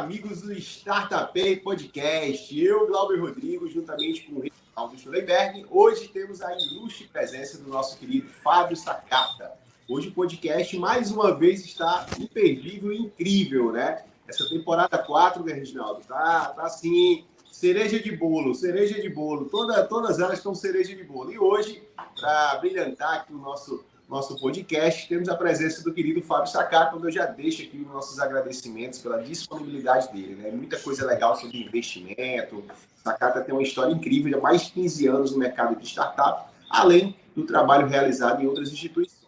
amigos do Startup Podcast. Eu, Glauber Rodrigo, juntamente com o Reinaldo Schulenberg, hoje temos a ilustre presença do nosso querido Fábio Sakata. Hoje o podcast, mais uma vez, está imperdível e incrível, né? Essa temporada 4, né, Reginaldo? Tá assim, cereja de bolo. Todas elas estão cereja de bolo. E hoje, para brilhantar aqui o nosso podcast, temos a presença do querido Fábio Sakata, onde eu já deixo aqui os nossos agradecimentos pela disponibilidade dele, né? Muita coisa legal sobre investimento. Sakata tem uma história incrível, há mais de 15 anos no mercado de startup, além do trabalho realizado em outras instituições.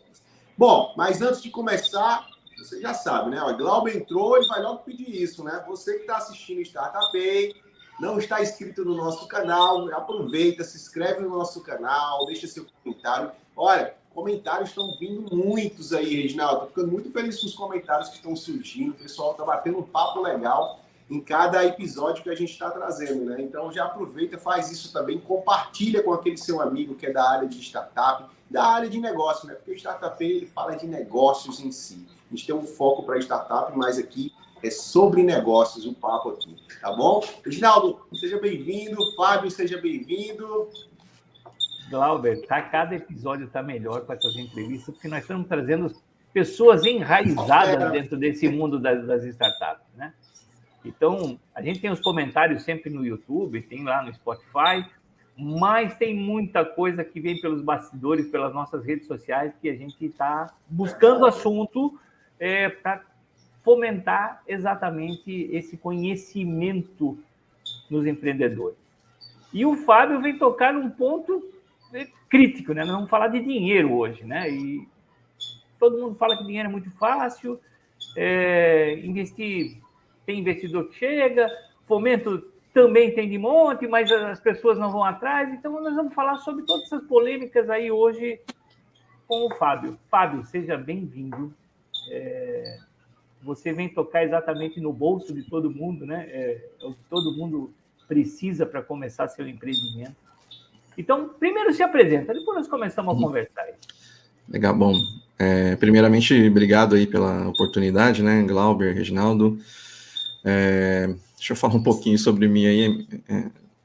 Bom, mas antes de começar, você já sabe, né? O Glauber entrou e vai logo pedir isso, né? Você que está assistindo o Startup Pay, não está inscrito no nosso canal, aproveita, se inscreve no nosso canal, deixa seu comentário. Olha, comentários estão vindo muitos aí, Reginaldo. Estou ficando muito feliz com os comentários que estão surgindo. O pessoal está batendo um papo legal em cada episódio que a gente está trazendo, né? Então já aproveita, faz isso também, compartilha com aquele seu amigo que é da área de startup, da área de negócio, né? Porque o Startup ele fala de negócios em si. A gente tem um foco para startup, mas aqui é sobre negócios o papo aqui, tá bom? Reginaldo, seja bem-vindo. Fábio, seja bem-vindo. Glauber, cada episódio está melhor com essas entrevistas, porque nós estamos trazendo pessoas enraizadas dentro desse mundo das startups, né? Então, a gente tem os comentários sempre no YouTube, tem lá no Spotify, mas tem muita coisa que vem pelos bastidores, pelas nossas redes sociais, que a gente está buscando assunto para fomentar exatamente esse conhecimento nos empreendedores. E o Fábio vem tocar num ponto crítico, né? Nós vamos falar de dinheiro hoje, né? E todo mundo fala que dinheiro é muito fácil, investir, tem investidor que chega, fomento também tem de monte, mas as pessoas não vão atrás. Então, nós vamos falar sobre todas essas polêmicas aí hoje com o Fábio. Fábio, seja bem-vindo. Você vem tocar exatamente no bolso de todo mundo, né? É o que todo mundo precisa para começar seu empreendimento. Então, primeiro se apresenta, depois nós começamos a conversar. Legal, bom. Primeiramente, obrigado aí pela oportunidade, né, Glauber, Reginaldo. Deixa eu falar um pouquinho sobre mim aí.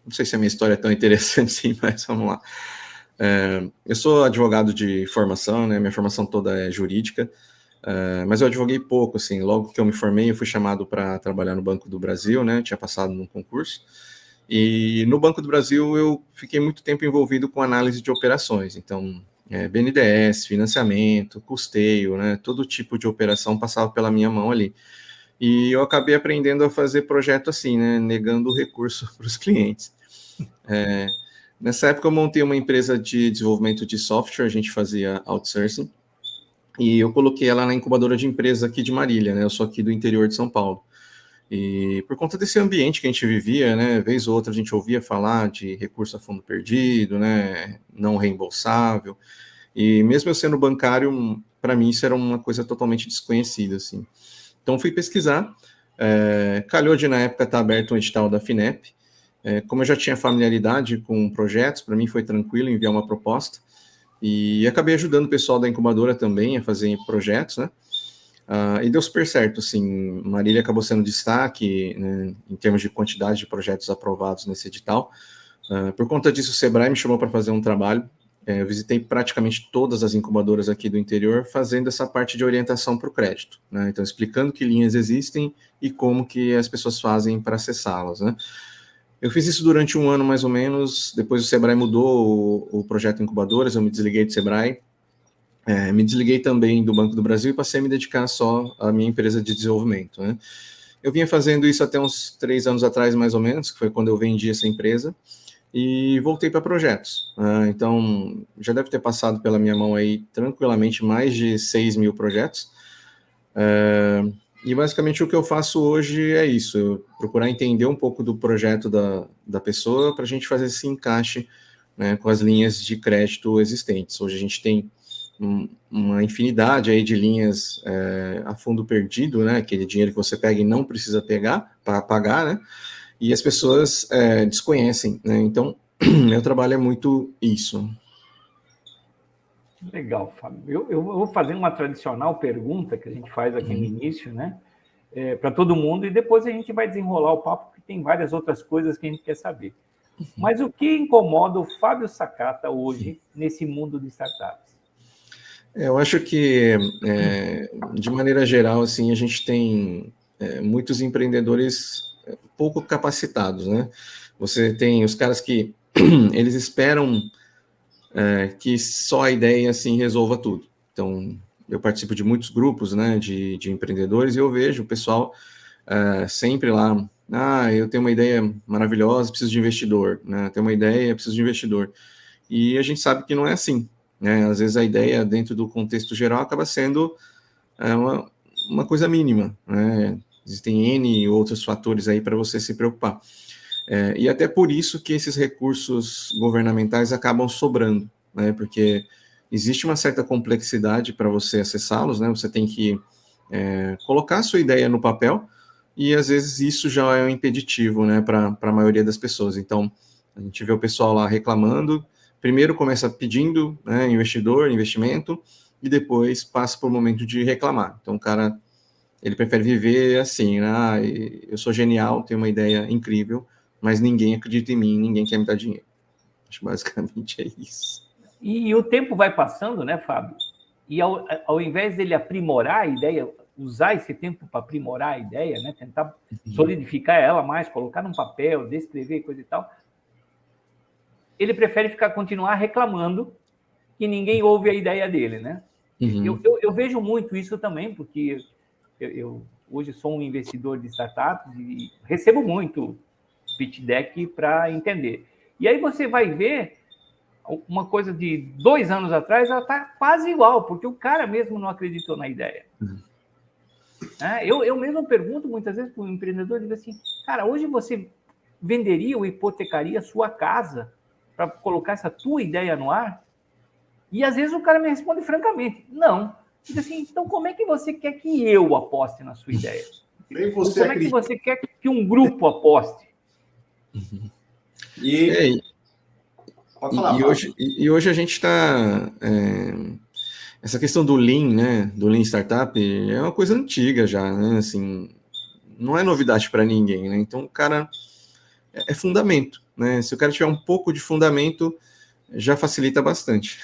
Não sei se a minha história é tão interessante assim, mas vamos lá. Eu sou advogado de formação, né? Minha formação toda é jurídica, mas eu advoguei pouco, assim. Logo que eu me formei, eu fui chamado para trabalhar no Banco do Brasil, né? Tinha passado num concurso. E no Banco do Brasil eu fiquei muito tempo envolvido com análise de operações. Então, BNDES, financiamento, custeio, né? Todo tipo de operação passava pela minha mão ali. E eu acabei aprendendo a fazer projeto assim, né? Negando o recurso para os clientes. Nessa época eu montei uma empresa de desenvolvimento de software, a gente fazia outsourcing, e eu coloquei ela na incubadora de empresas aqui de Marília, né? Eu sou aqui do interior de São Paulo. E por conta desse ambiente que a gente vivia, né? Vez ou outra a gente ouvia falar de recurso a fundo perdido, né? Não reembolsável. E mesmo eu sendo bancário, para mim isso era uma coisa totalmente desconhecida, assim. Então fui pesquisar, calhou de na época estar aberto um edital da FINEP. Como eu já tinha familiaridade com projetos, para mim foi tranquilo enviar uma proposta, e acabei ajudando o pessoal da incubadora também a fazer projetos, né? E deu super certo, assim, Marília acabou sendo destaque, né, em termos de quantidade de projetos aprovados nesse edital. Por conta disso, o Sebrae me chamou para fazer um trabalho. Eu visitei praticamente todas as incubadoras aqui do interior, fazendo essa parte de orientação para o crédito, né? Então, explicando que linhas existem e como que as pessoas fazem para acessá-las, né? Eu fiz isso durante um ano, mais ou menos. Depois o Sebrae mudou o projeto Incubadoras, eu me desliguei do Sebrae. Me desliguei também do Banco do Brasil e passei a me dedicar só à minha empresa de desenvolvimento, né? Eu vinha fazendo isso até uns 3 anos atrás, mais ou menos, que foi quando eu vendi essa empresa, e voltei para projetos. Então, já deve ter passado pela minha mão aí, tranquilamente, mais de 6 mil projetos. E basicamente o que eu faço hoje é isso, eu procurar entender um pouco do projeto da pessoa para a gente fazer esse encaixe, né, com as linhas de crédito existentes. Hoje a gente tem uma infinidade aí de linhas a fundo perdido, né, aquele dinheiro que você pega e não precisa pegar para pagar, né, e as pessoas desconhecem, né, então meu trabalho é muito isso. Legal, Fábio. Eu vou fazer uma tradicional pergunta que a gente faz aqui no início, né? para todo mundo, e depois a gente vai desenrolar o papo, porque tem várias outras coisas que a gente quer saber. Mas o que incomoda o Fábio Sakata hoje nesse mundo de startups? Eu acho que, de maneira geral, assim, a gente tem muitos empreendedores pouco capacitados, né? Você tem os caras que eles esperam que só a ideia assim resolva tudo. Então, eu participo de muitos grupos, né, de empreendedores, e eu vejo o pessoal sempre lá, eu tenho uma ideia maravilhosa, preciso de investidor, né? Tenho uma ideia, preciso de investidor. E a gente sabe que não é assim, né? Às vezes a ideia, dentro do contexto geral, acaba sendo uma coisa mínima, né? Existem N outros fatores aí para você se preocupar. E até por isso que esses recursos governamentais acabam sobrando, né? Porque existe uma certa complexidade para você acessá-los, né? Você tem que colocar a sua ideia no papel, e às vezes isso já é um impeditivo, né, para a maioria das pessoas. Então, a gente vê o pessoal lá reclamando, primeiro começa pedindo, né, investimento, e depois passa por um momento de reclamar. Então, o cara, ele prefere viver assim, né? Eu sou genial, tenho uma ideia incrível, mas ninguém acredita em mim, ninguém quer me dar dinheiro. Acho que basicamente é isso. E o tempo vai passando, né, Fábio? E ao invés dele aprimorar a ideia, usar esse tempo para aprimorar a ideia, né, tentar solidificar ela mais, colocar num papel, descrever, coisa e tal, ele prefere continuar reclamando que ninguém ouve a ideia dele, né? Eu vejo muito isso também, porque eu hoje sou um investidor de startups e recebo muito pitch deck para entender. E aí você vai ver uma coisa de 2 anos atrás, ela está quase igual, porque o cara mesmo não acreditou na ideia. Eu mesmo pergunto muitas vezes para o empreendedor, digo assim, cara, hoje você venderia ou hipotecaria a sua casa para colocar essa tua ideia no ar? E às vezes o cara me responde francamente, não. Digo assim, então como é que você quer que eu aposte na sua ideia? Como é que você quer que um grupo aposte? Pode falar, hoje a gente está... essa questão do Lean, né, do Lean Startup, é uma coisa antiga já, né, assim, não é novidade para ninguém, né, então o cara é fundamento, né, se o cara tiver um pouco de fundamento, já facilita bastante.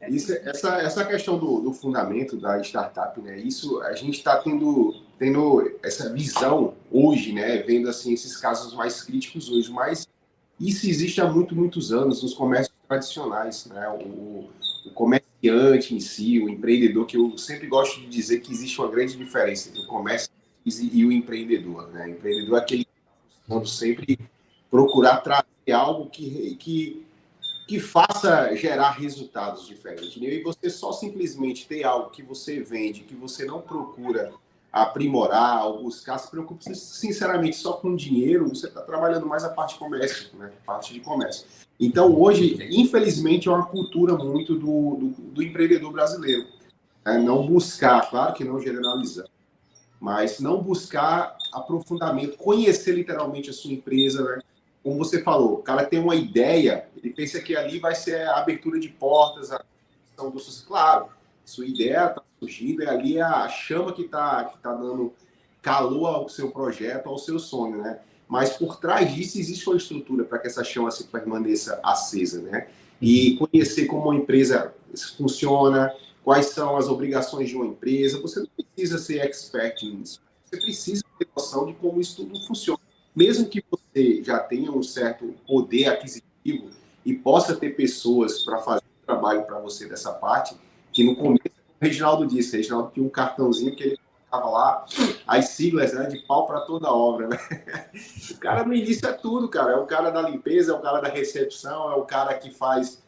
Essa questão do fundamento da startup, né, isso a gente está tendo essa visão hoje, né, vendo assim esses casos mais críticos hoje, mas isso existe há muitos anos nos comércios tradicionais, né, o comerciante em si, o empreendedor, que eu sempre gosto de dizer que existe uma grande diferença entre o comércio e o empreendedor, né? O empreendedor é aquele que está sempre procurar trazer algo que faça gerar resultados diferentes. E você só simplesmente ter algo que você vende, que você não procura aprimorar ou buscar, se preocupa sinceramente só com dinheiro, você está trabalhando mais a parte de comércio, né? A parte de comércio. Então, hoje, infelizmente, é uma cultura muito do empreendedor brasileiro. Não buscar, claro que não generalizando, mas não buscar aprofundamento, conhecer literalmente a sua empresa, né? Como você falou, o cara tem uma ideia, ele pensa que ali vai ser a abertura de portas, a questão do sucesso. Claro, sua ideia está surgindo, é ali a chama que tá dando calor ao seu projeto, ao seu sonho, né? Mas por trás disso existe uma estrutura para que essa chama se permaneça acesa, né? E conhecer como uma empresa funciona, quais são as obrigações de uma empresa. Você não precisa ser expert nisso. Você precisa ter noção de como isso tudo funciona. Mesmo que você já tenha um certo poder aquisitivo e possa ter pessoas para fazer o trabalho para você dessa parte, que no começo, o Reginaldo disse, o Reginaldo tinha um cartãozinho que ele colocava lá, as siglas, né, de pau para toda obra, né? O cara no início é tudo, cara. É o cara da limpeza, é o cara da recepção, é o cara que faz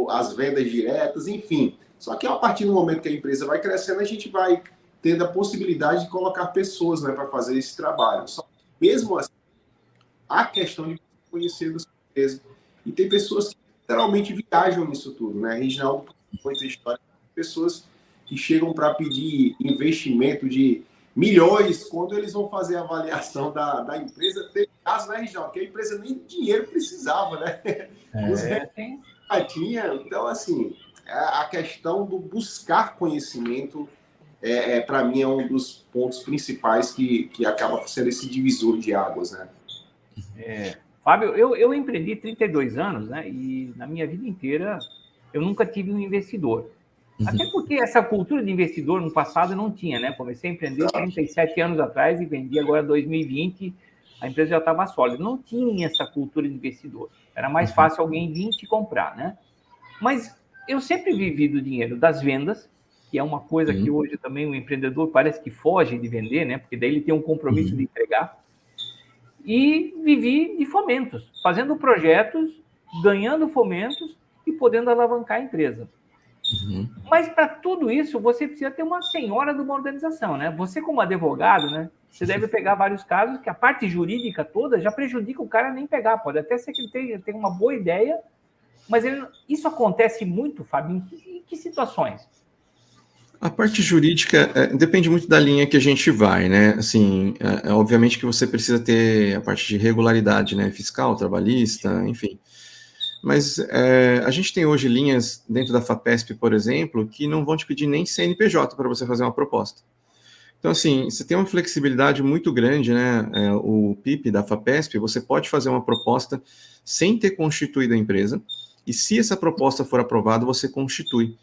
as vendas diretas, enfim. Só que a partir do momento que a empresa vai crescendo, a gente vai tendo a possibilidade de colocar pessoas, né, para fazer esse trabalho. Só que mesmo assim, a questão de conhecer da sua empresa. E tem pessoas que literalmente viajam nisso tudo, né? Reginaldo, muita história de pessoas que chegam para pedir investimento de milhões quando eles vão fazer a avaliação da empresa. Teve caso, né, Reginaldo, que a empresa nem dinheiro precisava, né? Tinha. Então, assim, a questão do buscar conhecimento para mim, é um dos pontos principais que acaba sendo esse divisor de águas, né? Fábio, eu empreendi 32 anos, né? E na minha vida inteira eu nunca tive um investidor. Até porque essa cultura de investidor no passado não tinha, né? Comecei a empreender 37 anos atrás e vendi agora 2020, a empresa já estava sólida. Não tinha essa cultura de investidor. Era mais fácil alguém vir te comprar, né? Mas eu sempre vivi do dinheiro das vendas, que é uma coisa que hoje também o empreendedor parece que foge de vender, né? Porque daí ele tem um compromisso de entregar. E vivi de fomentos, fazendo projetos, ganhando fomentos e podendo alavancar a empresa. Mas para tudo isso, você precisa ter uma senhora de uma organização, né? Você, como advogado, né? Você deve pegar vários casos que a parte jurídica toda já prejudica o cara nem pegar. Pode até ser que ele tenha uma boa ideia, mas isso acontece muito, Fábio, em que situações? A parte jurídica depende muito da linha que a gente vai, né? Assim, obviamente que você precisa ter a parte de regularidade, né? Fiscal, trabalhista, enfim. Mas a gente tem hoje linhas dentro da FAPESP, por exemplo, que não vão te pedir nem CNPJ para você fazer uma proposta. Então, assim, você tem uma flexibilidade muito grande, né? O PIP da FAPESP, você pode fazer uma proposta sem ter constituído a empresa, e se essa proposta for aprovada, você constitui.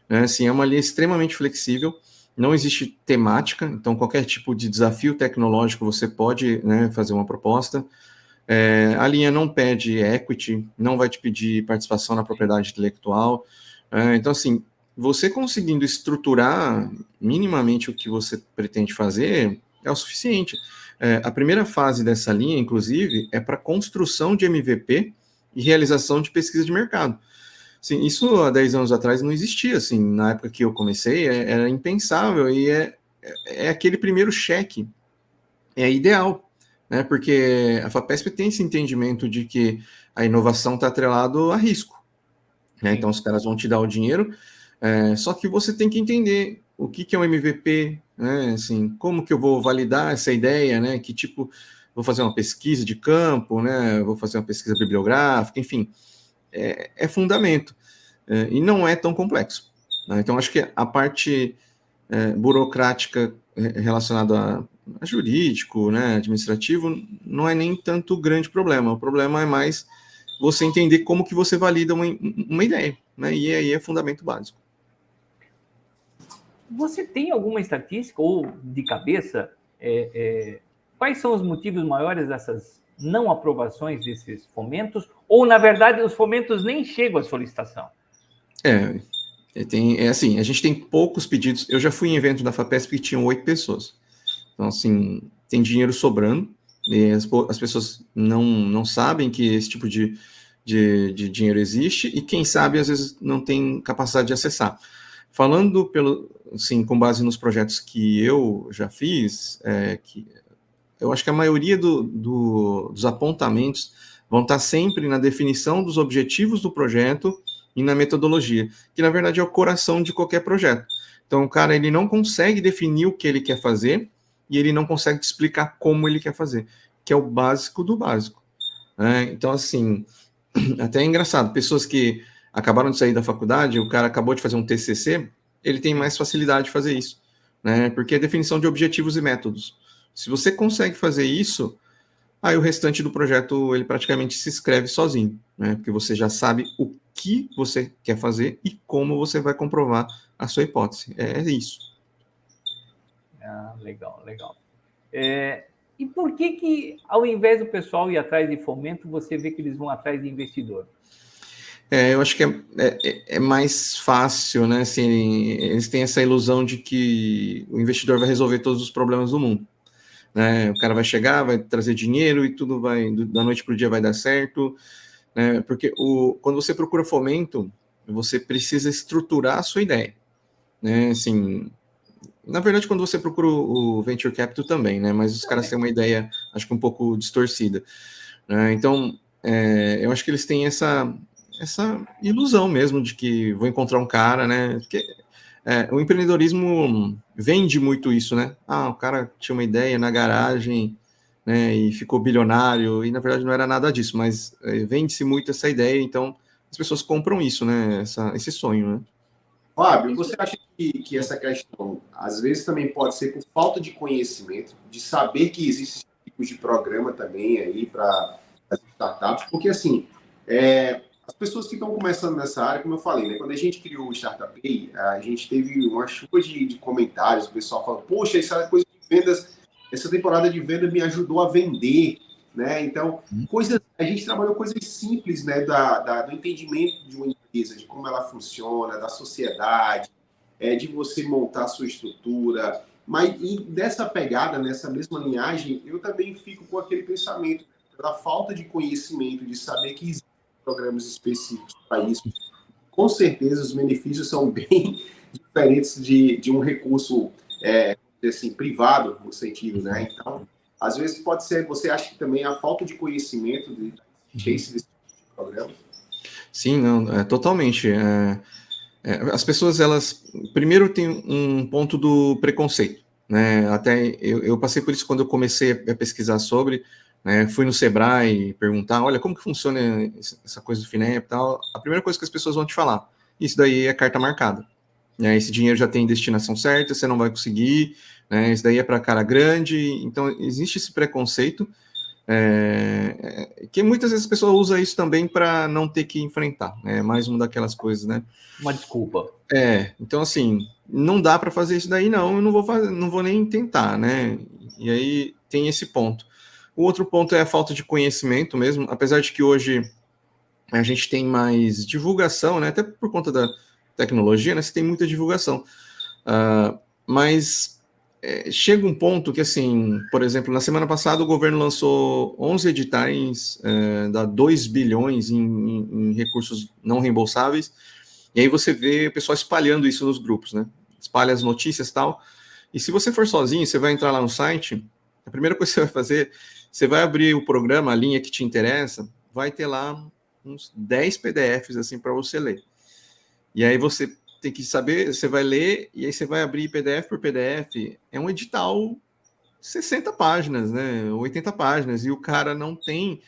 Assim, é uma linha extremamente flexível, não existe temática, então qualquer tipo de desafio tecnológico você pode, né, fazer uma proposta. A linha não pede equity, não vai te pedir participação na propriedade intelectual. Então, assim, você conseguindo estruturar minimamente o que você pretende fazer é o suficiente. A primeira fase dessa linha, inclusive, é para construção de MVP e realização de pesquisa de mercado. Assim, isso há 10 anos atrás não existia, assim, na época que eu comecei, era impensável, e é aquele primeiro cheque, é ideal, né, porque a FAPESP tem esse entendimento de que a inovação está atrelado a risco, né, então os caras vão te dar o dinheiro, só que você tem que entender o que é um MVP, né, assim, como que eu vou validar essa ideia, né, que tipo, vou fazer uma pesquisa de campo, né, vou fazer uma pesquisa bibliográfica, enfim, é fundamento, e não é tão complexo, né? Então, acho que a parte burocrática relacionada a jurídico, né, administrativo, não é nem tanto grande problema, o problema é mais você entender como que você valida uma ideia, né, e aí é fundamento básico. Você tem alguma estatística, ou de cabeça, quais são os motivos maiores dessas não aprovações desses fomentos, ou, na verdade, os fomentos nem chegam à solicitação? Assim, a gente tem poucos pedidos. Eu já fui em evento da FAPESP que tinham 8 pessoas. Então, assim, tem dinheiro sobrando, e as pessoas não sabem que esse tipo de dinheiro existe, e quem sabe, às vezes, não tem capacidade de acessar. Falando assim, com base nos projetos que eu já fiz, eu acho que a maioria dos apontamentos vão estar sempre na definição dos objetivos do projeto e na metodologia, que na verdade é o coração de qualquer projeto. Então, o cara, ele não consegue definir o que ele quer fazer e ele não consegue te explicar como ele quer fazer, que é o básico do básico, né? Então, assim, até é engraçado, pessoas que acabaram de sair da faculdade, o cara acabou de fazer um TCC, ele tem mais facilidade de fazer isso, né? Porque é definição de objetivos e métodos. Se você consegue fazer isso, aí o restante do projeto, ele praticamente se escreve sozinho, né? Porque você já sabe o que você quer fazer e como você vai comprovar a sua hipótese. É isso. Legal, legal. E por que, ao invés do pessoal ir atrás de fomento, você vê que eles vão atrás de investidor? Eu acho que é mais fácil, né? Assim, eles têm essa ilusão de que o investidor vai resolver todos os problemas do mundo, né? O cara vai chegar, vai trazer dinheiro e tudo vai, da noite para o dia vai dar certo, né? Porque quando você procura fomento, você precisa estruturar a sua ideia, né? Assim, na verdade, quando você procura o Venture Capital também, né? Mas os caras têm uma ideia, acho que um pouco distorcida, né? Então, eu acho que eles têm essa ilusão mesmo de que vou encontrar um cara, né? Porque o empreendedorismo vende muito isso, né? O cara tinha uma ideia na garagem, né? E ficou bilionário, e na verdade não era nada disso, mas vende-se muito essa ideia, então as pessoas compram isso, né? Esse sonho, né? Fábio, você acha que essa questão, às vezes, também pode ser por falta de conhecimento, de saber que existem tipos de programa também aí para as startups, porque, assim, as pessoas que estão começando nessa área, como eu falei, né, quando a gente criou o Startup Pay, a gente teve uma chuva de comentários, o pessoal falando, poxa, essa coisa de vendas, essa temporada de venda me ajudou a vender, né? Então, a gente trabalhou coisas simples, né, do entendimento de uma empresa, de como ela funciona, da sociedade, de você montar a sua estrutura. Mas e dessa pegada, nessa mesma linhagem, eu também fico com aquele pensamento da falta de conhecimento, de saber que existem programas específicos para isso. Com certeza, os benefícios são bem diferentes de um recurso assim, privado, no sentido, né? Então, às vezes pode ser, você acha que também a falta de conhecimento de desse tipo de programa? Sim, não, totalmente. As pessoas, elas, primeiro tem um ponto do preconceito, né? Até eu passei por isso quando eu comecei a pesquisar sobre, né? Fui no Sebrae perguntar, olha, como que funciona essa coisa do FINEP e tal. A primeira coisa que as pessoas vão te falar, isso daí é carta marcada, né? Esse dinheiro já tem destinação certa, você não vai conseguir, né? Isso daí é para cara grande. Então, existe esse preconceito, que muitas vezes a pessoa usa isso também para não ter que enfrentar, né? Mais uma daquelas coisas, né? Uma desculpa. Então assim, não dá para fazer isso daí, não, eu não vou fazer, não vou nem tentar, né? E aí tem esse ponto. O outro ponto é a falta de conhecimento mesmo, apesar de que hoje a gente tem mais divulgação, né? Até por conta da tecnologia, né? Você tem muita divulgação. Mas chega um ponto que, assim, por exemplo, na semana passada o governo lançou 11 editais, dá 2 bilhões em recursos não reembolsáveis, e aí você vê o pessoal espalhando isso nos grupos, né? Espalha as notícias e tal. E se você for sozinho, você vai entrar lá no site, a primeira coisa que você vai fazer, você vai abrir o programa, a linha que te interessa, vai ter lá uns 10 PDFs assim para você ler. E aí você tem que saber, você vai ler, e aí você vai abrir PDF por PDF. É um edital 60 páginas, né? 80 páginas, e o cara não tem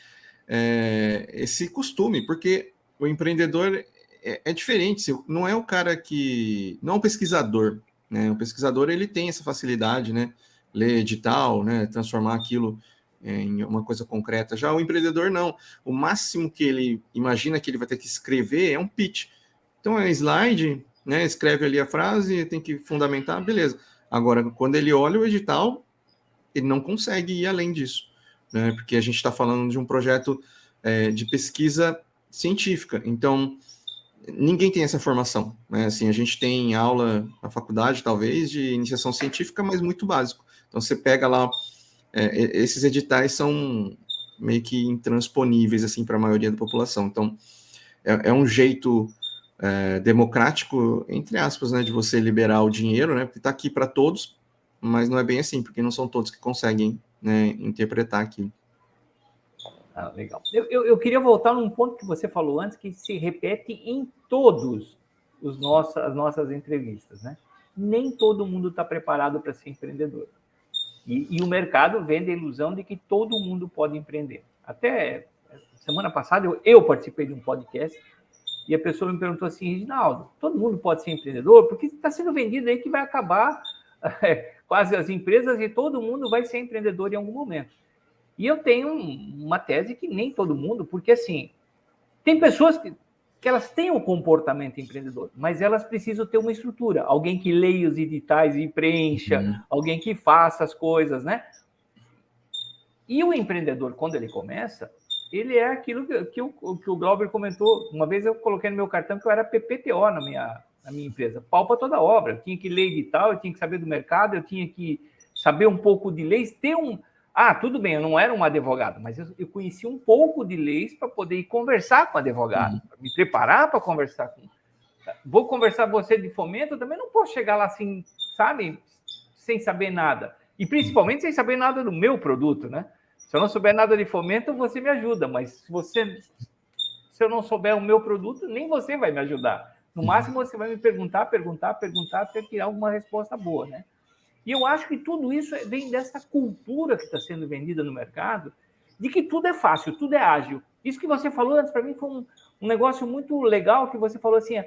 esse costume, porque o empreendedor é diferente, não é o cara que... Não é um pesquisador, né? O pesquisador, ele tem essa facilidade, né? Ler edital, né? Transformar aquilo em uma coisa concreta. Já o empreendedor, não. O máximo que ele imagina que ele vai ter que escrever é um pitch. Então, é slide, né? Escreve ali a frase, tem que fundamentar, beleza. Agora, quando ele olha o edital, ele não consegue ir além disso, né? Porque a gente está falando de um projeto de pesquisa científica. Então, ninguém tem essa formação, né? Assim, a gente tem aula na faculdade, talvez, de iniciação científica, mas muito básico. Então, você pega lá, esses editais são meio que intransponíveis, assim, para a maioria da população. Então, é um jeito democrático, entre aspas, né, de você liberar o dinheiro, né? Porque está aqui para todos, mas não é bem assim, porque não são todos que conseguem, né, interpretar aquilo. Legal. Eu queria voltar num ponto que você falou antes, que se repete em todos as nossas entrevistas, né? Nem todo mundo está preparado para ser empreendedor. E o mercado vende a ilusão de que todo mundo pode empreender. Até semana passada eu participei de um podcast e a pessoa me perguntou assim, Reginaldo, todo mundo pode ser empreendedor? Porque está sendo vendido aí que vai acabar quase as empresas e todo mundo vai ser empreendedor em algum momento. E eu tenho uma tese que nem todo mundo, porque assim, tem pessoas que elas têm um comportamento empreendedor, mas elas precisam ter uma estrutura, alguém que leia os editais e preencha, alguém que faça as coisas, né? E o empreendedor, quando ele começa, ele é aquilo que o Glauber comentou. Uma vez eu coloquei no meu cartão que eu era PPTO na minha empresa, pau para toda obra. Eu tinha que ler edital, eu tinha que saber do mercado, eu tinha que saber um pouco de leis, ter um... tudo bem, eu não era um advogado, mas eu conhecia um pouco de leis para poder ir conversar com o advogado, me preparar para conversar com... Vou conversar com você de fomento, eu também não posso chegar lá assim, sabe, sem saber nada. E principalmente sem saber nada do meu produto, né? Se eu não souber nada de fomento, você me ajuda, mas se eu não souber o meu produto, nem você vai me ajudar. No máximo, você vai me perguntar, até tirar alguma resposta boa, né? E eu acho que tudo isso vem dessa cultura que está sendo vendida no mercado, de que tudo é fácil, tudo é ágil. Isso que você falou antes, para mim, foi um negócio muito legal, que você falou assim,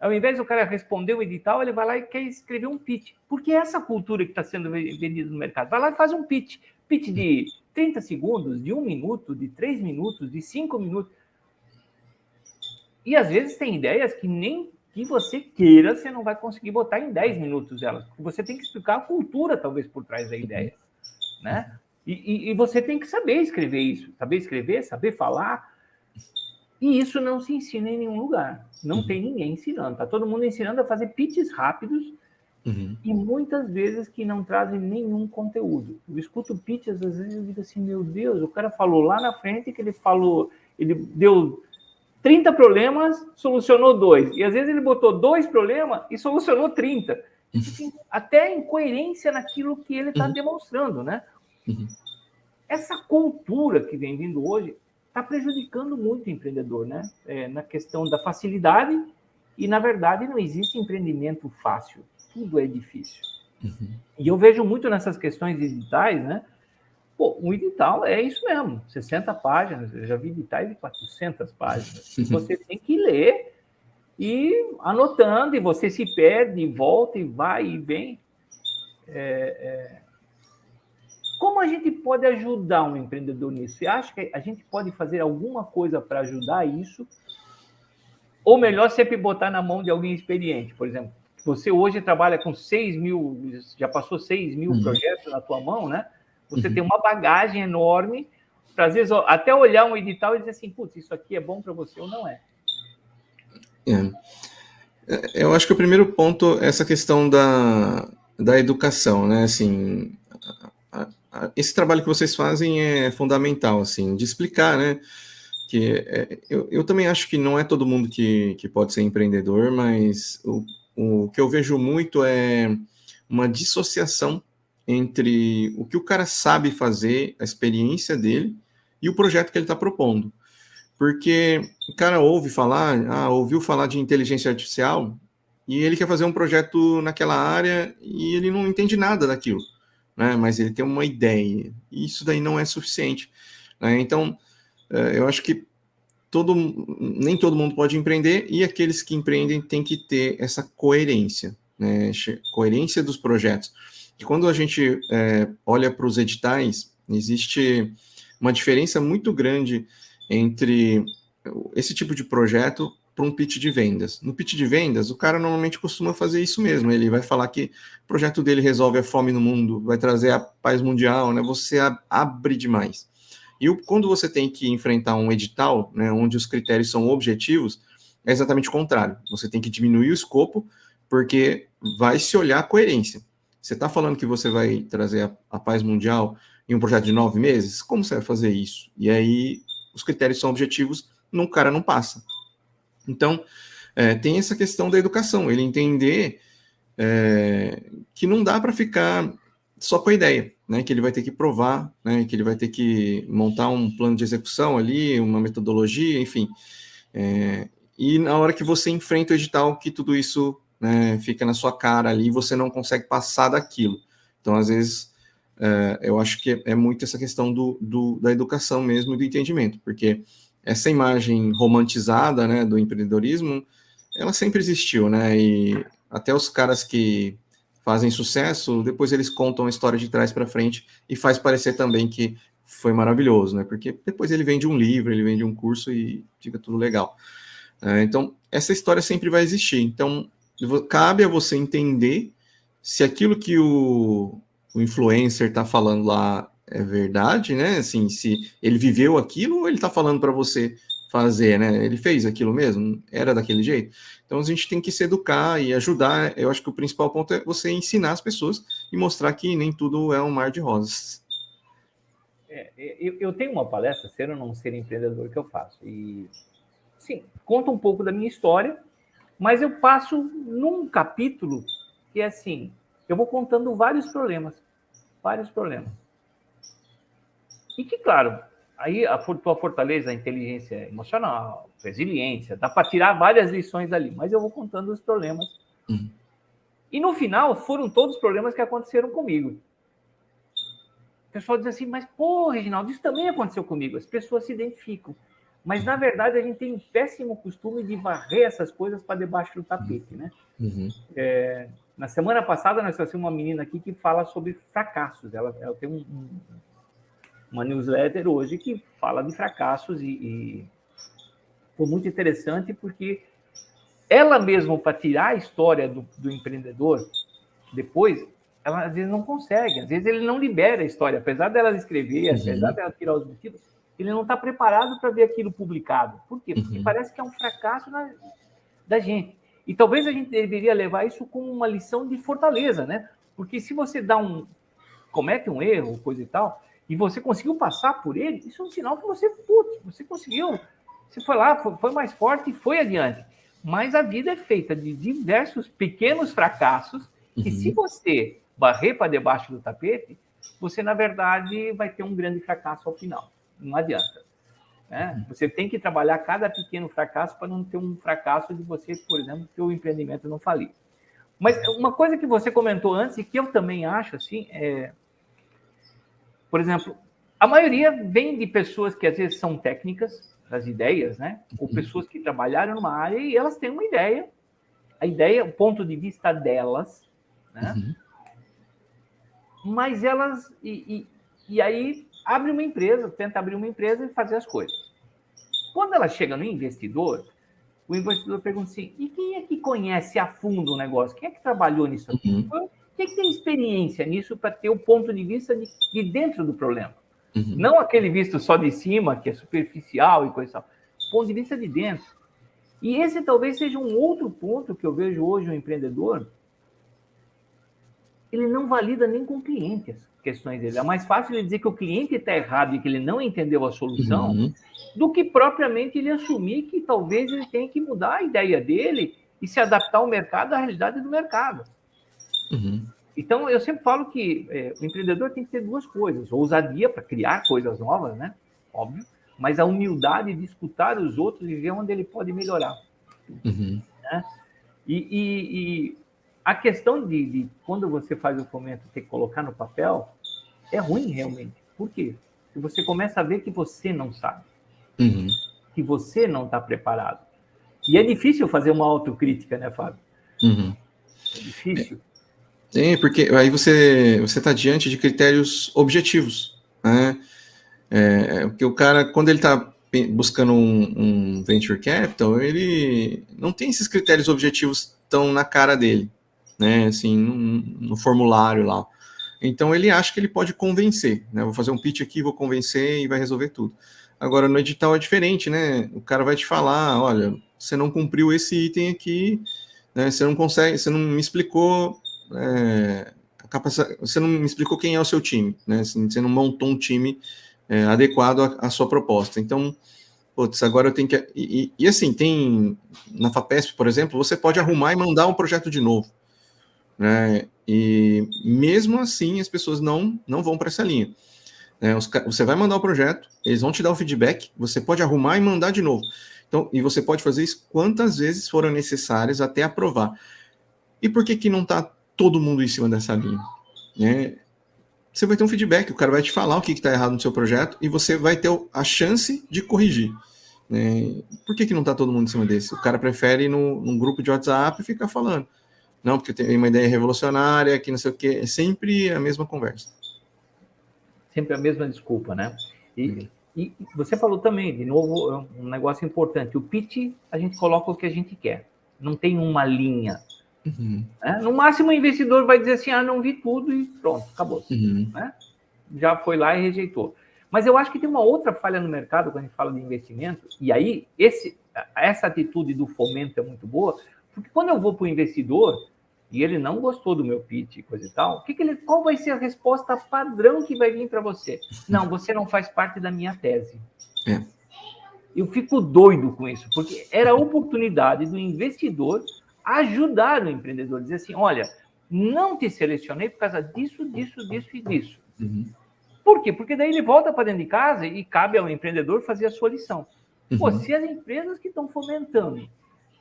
Ao invés do cara responder o edital, ele vai lá e quer escrever um pitch. Porque é essa cultura que está sendo vendida no mercado. Vai lá e faz um pitch. Pitch de 30 segundos, de 1 minuto, de 3 minutos, de 5 minutos. E às vezes tem ideias que nem que você queira, você não vai conseguir botar em 10 minutos elas. Você tem que explicar a cultura, talvez, por trás da ideia. Né? E você tem que saber escrever isso. Saber escrever, saber falar. E isso não se ensina em nenhum lugar. Não tem ninguém ensinando. Está todo mundo ensinando a fazer pitches rápidos e muitas vezes que não trazem nenhum conteúdo. Eu escuto pitches, às vezes eu digo assim, meu Deus, o cara falou lá na frente que ele deu 30 problemas, solucionou 2. E às vezes ele botou 2 problemas e solucionou 30. Assim, até incoerência naquilo que ele está demonstrando, né? Essa cultura que vem vindo hoje está prejudicando muito o empreendedor, né? Na questão da facilidade e, na verdade, não existe empreendimento fácil. Tudo é difícil. E eu vejo muito nessas questões digitais, né? Pô, um edital é isso mesmo, 60 páginas. Eu já vi editais de 400 páginas. Você tem que ler e anotando, e você se perde, e volta, e vai, e vem. Como a gente pode ajudar um empreendedor nisso? Você acha que a gente pode fazer alguma coisa para ajudar isso? Ou melhor, sempre botar na mão de alguém experiente? Por exemplo, você hoje trabalha com 6 mil, já passou 6 mil projetos na tua mão, né? Você tem uma bagagem enorme para, às vezes, até olhar um edital e dizer assim, putz, isso aqui é bom para você ou não é? Eu acho que o primeiro ponto é essa questão da educação, né? Assim, esse trabalho que vocês fazem é fundamental, assim, de explicar, né? Que eu também acho que não é todo mundo que pode ser empreendedor, mas o que eu vejo muito é uma dissociação entre o que o cara sabe fazer, a experiência dele e o projeto que ele está propondo. Porque o cara ouviu falar de inteligência artificial e ele quer fazer um projeto naquela área e ele não entende nada daquilo, né? Mas ele tem uma ideia, e isso daí não é suficiente, né? Então, eu acho que nem todo mundo pode empreender, e aqueles que empreendem têm que ter essa coerência, né? Coerência dos projetos. E quando a gente olha para os editais, existe uma diferença muito grande entre esse tipo de projeto para um pitch de vendas. No pitch de vendas, o cara normalmente costuma fazer isso mesmo. Ele vai falar que o projeto dele resolve a fome no mundo, vai trazer a paz mundial, né? Você abre demais. E quando você tem que enfrentar um edital, né, onde os critérios são objetivos, é exatamente o contrário. Você tem que diminuir o escopo, porque vai se olhar a coerência. Você está falando que você vai trazer a paz mundial em um projeto de 9 meses? Como você vai fazer isso? E aí, os critérios são objetivos, o cara não passa. Então, tem essa questão da educação, ele entender que não dá para ficar só com a ideia, né, que ele vai ter que provar, né, que ele vai ter que montar um plano de execução ali, uma metodologia, enfim. E na hora que você enfrenta o edital, que tudo isso, né, fica na sua cara ali, você não consegue passar daquilo. Então, às vezes, eu acho que é muito essa questão da educação mesmo e do entendimento, porque essa imagem romantizada, né, do empreendedorismo, ela sempre existiu, né, e até os caras que fazem sucesso, depois eles contam a história de trás para frente e faz parecer também que foi maravilhoso, né, porque depois ele vende um livro, ele vende um curso e fica tudo legal. Então, essa história sempre vai existir. Então, cabe a você entender se aquilo que o influencer está falando lá é verdade, né? Assim, se ele viveu aquilo ou ele está falando para você fazer, né? Ele fez aquilo mesmo? Era daquele jeito? Então, a gente tem que se educar e ajudar. Eu acho que o principal ponto é você ensinar as pessoas e mostrar que nem tudo é um mar de rosas. Eu tenho uma palestra, ser ou não ser empreendedor, que eu faço. E, sim, conta um pouco da minha história, mas eu passo num capítulo que é assim, eu vou contando vários problemas. E que, claro, aí a tua fortaleza, a inteligência emocional, resiliência, dá para tirar várias lições ali, mas eu vou contando os problemas. E no final, foram todos os problemas que aconteceram comigo. O pessoal diz assim, mas pô, Reginaldo, isso também aconteceu comigo. As pessoas se identificam. Mas, na verdade, a gente tem um péssimo costume de varrer essas coisas para debaixo do tapete, né? Uhum. Na semana passada, nós trouxemos uma menina aqui que fala sobre fracassos. Ela tem uma newsletter hoje que fala de fracassos e foi muito interessante porque ela mesma, para tirar a história do empreendedor, depois, ela às vezes não consegue, às vezes ele não libera a história, apesar dela escrever, apesar dela tirar os motivos, ele não está preparado para ver aquilo publicado. Por quê? Porque parece que é um fracasso da gente. E talvez a gente deveria levar isso como uma lição de fortaleza, né? Porque se você comete um erro, coisa e tal, e você conseguiu passar por ele, isso é um sinal que você conseguiu. Você foi lá, foi mais forte e foi adiante. Mas a vida é feita de diversos pequenos fracassos que, se você varrer para debaixo do tapete, você, na verdade, vai ter um grande fracasso ao final. Não adianta. Né? Você tem que trabalhar cada pequeno fracasso para não ter um fracasso de você, por exemplo, que o empreendimento não falir. Mas uma coisa que você comentou antes, e que eu também acho, assim, por exemplo, a maioria vem de pessoas que às vezes são técnicas, das ideias, né? Ou pessoas que trabalharam numa área e elas têm uma ideia, a ideia, o ponto de vista delas, né? Mas elas, e aí abre uma empresa, tenta abrir uma empresa e fazer as coisas. Quando ela chega no investidor, o investidor pergunta assim, e quem é que conhece a fundo o negócio? Quem é que trabalhou nisso aqui? Quem é que tem experiência nisso para ter o ponto de vista de dentro do problema? Não aquele visto só de cima, que é superficial e coisa e tal. Ponto de vista de dentro. E esse talvez seja um outro ponto que eu vejo hoje no empreendedor. Ele não valida nem com o cliente as questões dele. É mais fácil ele dizer que o cliente está errado e que ele não entendeu a solução do que propriamente ele assumir que talvez ele tenha que mudar a ideia dele e se adaptar ao mercado, à realidade do mercado. Então, eu sempre falo que o empreendedor tem que ter duas coisas. Ousadia para criar coisas novas, né? Óbvio. Mas a humildade de escutar os outros e ver onde ele pode melhorar. Né? E a questão de quando você faz o fomento, ter que colocar no papel, é ruim realmente. Por quê? Porque você começa a ver que você não sabe. Que você não está preparado. E é difícil fazer uma autocrítica, né, Fábio? É difícil. Sim, porque aí você está diante de critérios objetivos, né? Porque o cara, quando ele está buscando um venture capital, ele não tem esses critérios objetivos tão na cara dele, né? Assim, no formulário lá. Então ele acha que ele pode convencer, né? Vou fazer um pitch aqui, vou convencer e vai resolver tudo. Agora no edital é diferente, né? O cara vai te falar, olha, você não cumpriu esse item aqui, né? Você não consegue, você não me explicou você não me explicou quem é o seu time, né? Você não montou um time adequado à sua proposta. Então, putz, agora eu tenho que... E assim, tem... Na FAPESP, por exemplo, você pode arrumar e mandar um projeto de novo, né? E mesmo assim, as pessoas não vão para essa linha. Você vai mandar o projeto, eles vão te dar o feedback, você pode arrumar e mandar de novo. Então, e você pode fazer isso quantas vezes forem necessárias até aprovar. E por que não está todo mundo em cima dessa linha? Você vai ter um feedback, o cara vai te falar o que está errado no seu projeto e você vai ter a chance de corrigir. Por que não está todo mundo em cima desse? O cara prefere ir num grupo de WhatsApp e ficar falando. Não, porque tem uma ideia revolucionária, que não sei o quê. É sempre a mesma conversa. Sempre a mesma desculpa, né? E você falou também, de novo, um negócio importante. O pitch, a gente coloca o que a gente quer. Não tem uma linha. Né? No máximo, o investidor vai dizer assim, não vi tudo e pronto, acabou. Né? Já foi lá e rejeitou. Mas eu acho que tem uma outra falha no mercado quando a gente fala de investimento, e aí essa atitude do fomento é muito boa, porque quando eu vou para o investidor e ele não gostou do meu pitch e coisa e tal, qual vai ser a resposta padrão que vai vir para você? Não, você não faz parte da minha tese. Eu fico doido com isso, porque era a oportunidade do investidor ajudar o empreendedor, dizer assim, olha, não te selecionei por causa disso, disso, disso e disso. Por quê? Porque daí ele volta para dentro de casa e cabe ao empreendedor fazer a sua lição. Pô, se as empresas que estão fomentando,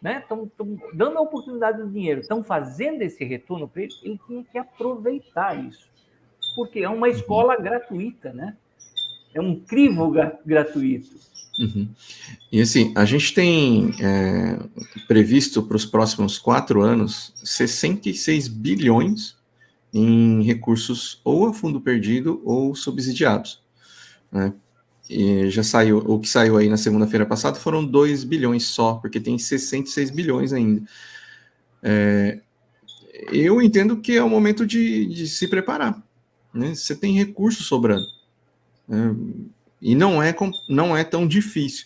né, estão dando a oportunidade do dinheiro, estão fazendo esse retorno para ele, ele tinha que aproveitar isso. Porque é uma escola gratuita, né? É um crivo gratuito. Uhum. E assim, a gente tem previsto para os próximos 4 anos 66 bilhões em recursos ou a fundo perdido ou subsidiados, né? E já saiu, o que saiu aí na segunda-feira passada foram 2 bilhões só, porque tem 66 bilhões ainda. Eu entendo que é o momento de se preparar, né? Você tem recursos sobrando, né? E não é tão difícil,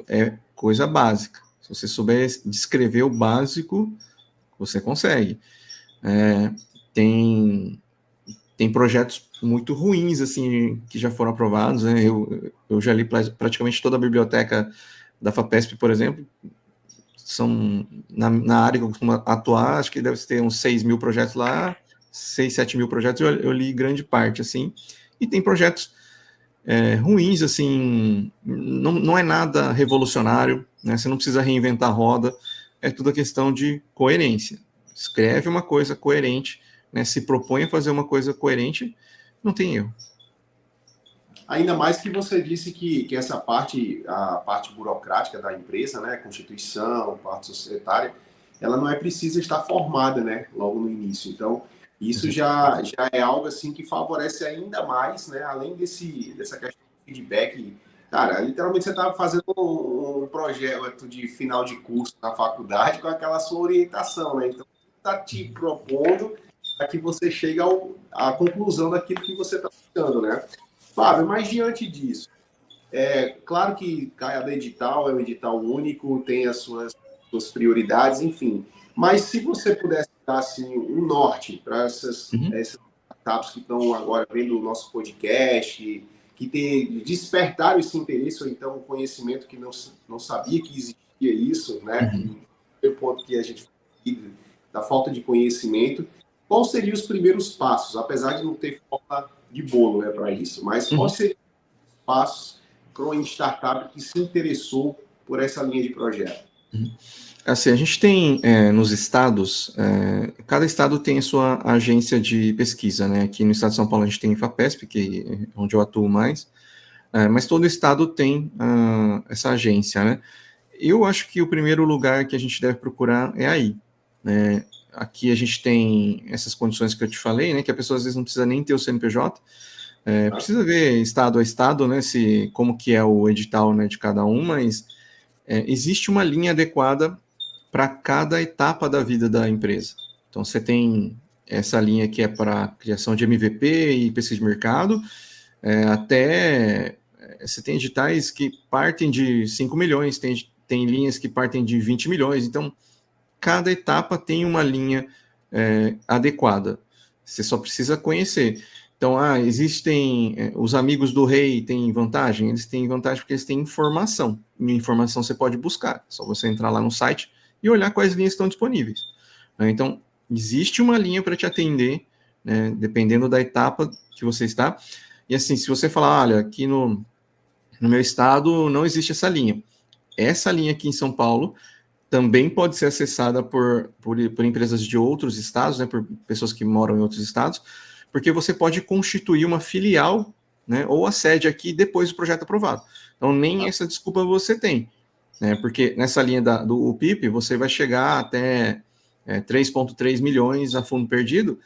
é coisa básica. Se você souber descrever o básico, você consegue. Tem projetos muito ruins, assim, que já foram aprovados, né? Eu já li praticamente toda a biblioteca da FAPESP, por exemplo. São, na área que eu costumo atuar, acho que deve ter uns 6 mil projetos lá, 6, 7 mil projetos, eu li grande parte, assim. E tem projetos ruins, assim, não é nada revolucionário, né? Você não precisa reinventar a roda, é tudo a questão de coerência. Escreve uma coisa coerente, né? Se propõe a fazer uma coisa coerente, não tem erro. Ainda mais que você disse que essa parte, a parte burocrática da empresa, né, Constituição, parte societária, ela não é precisa estar formada, né, logo no início. Então, isso já é algo assim que favorece ainda mais, né, além dessa questão de feedback. Cara, literalmente você estava fazendo um projeto de final de curso na faculdade com aquela sua orientação, né? Então, está te propondo para que você chegue à conclusão daquilo que você está buscando, né? Fábio, mas diante disso, claro que cada edital é um edital único, tem as suas prioridades, enfim. Mas se você pudesse dar assim, um norte para essas startups que estão agora vendo o nosso podcast, que despertaram esse interesse, ou então um conhecimento que não sabia que existia isso, né? Que é o ponto que a gente da falta de conhecimento. Quais seriam os primeiros passos, apesar de não ter forma de bolo, né, para isso, mas quais seriam os passos para uma startup que se interessou por essa linha de projeto? Assim, a gente tem nos estados, cada estado tem a sua agência de pesquisa, né? Aqui no estado de São Paulo a gente tem a FAPESP, que é onde eu atuo mais, mas todo estado tem essa agência, né? Eu acho que o primeiro lugar que a gente deve procurar é aí, né? Aqui a gente tem essas condições que eu te falei, né? Que a pessoa às vezes não precisa nem ter o CNPJ, precisa ver estado a estado, né? Como que é o edital, né, de cada um, mas existe uma linha adequada para cada etapa da vida da empresa. Então você tem essa linha que é para criação de MVP e pesquisa de mercado, até você tem editais que partem de 5 milhões, tem linhas que partem de 20 milhões, então cada etapa tem uma linha adequada. Você só precisa conhecer. Então, existem os amigos do rei têm vantagem? Eles têm vantagem porque eles têm informação. E informação você pode buscar. É só você entrar lá no site e olhar quais linhas estão disponíveis. Então, existe uma linha para te atender, né, dependendo da etapa que você está. E assim, se você falar, olha, aqui no meu estado não existe essa linha. Essa linha aqui em São Paulo também pode ser acessada por empresas de outros estados, né, por pessoas que moram em outros estados, porque você pode constituir uma filial, né, ou a sede aqui depois do projeto aprovado. Então, nem essa desculpa você tem, né, porque nessa linha do UPIP, você vai chegar até 3,3 milhões a fundo perdido.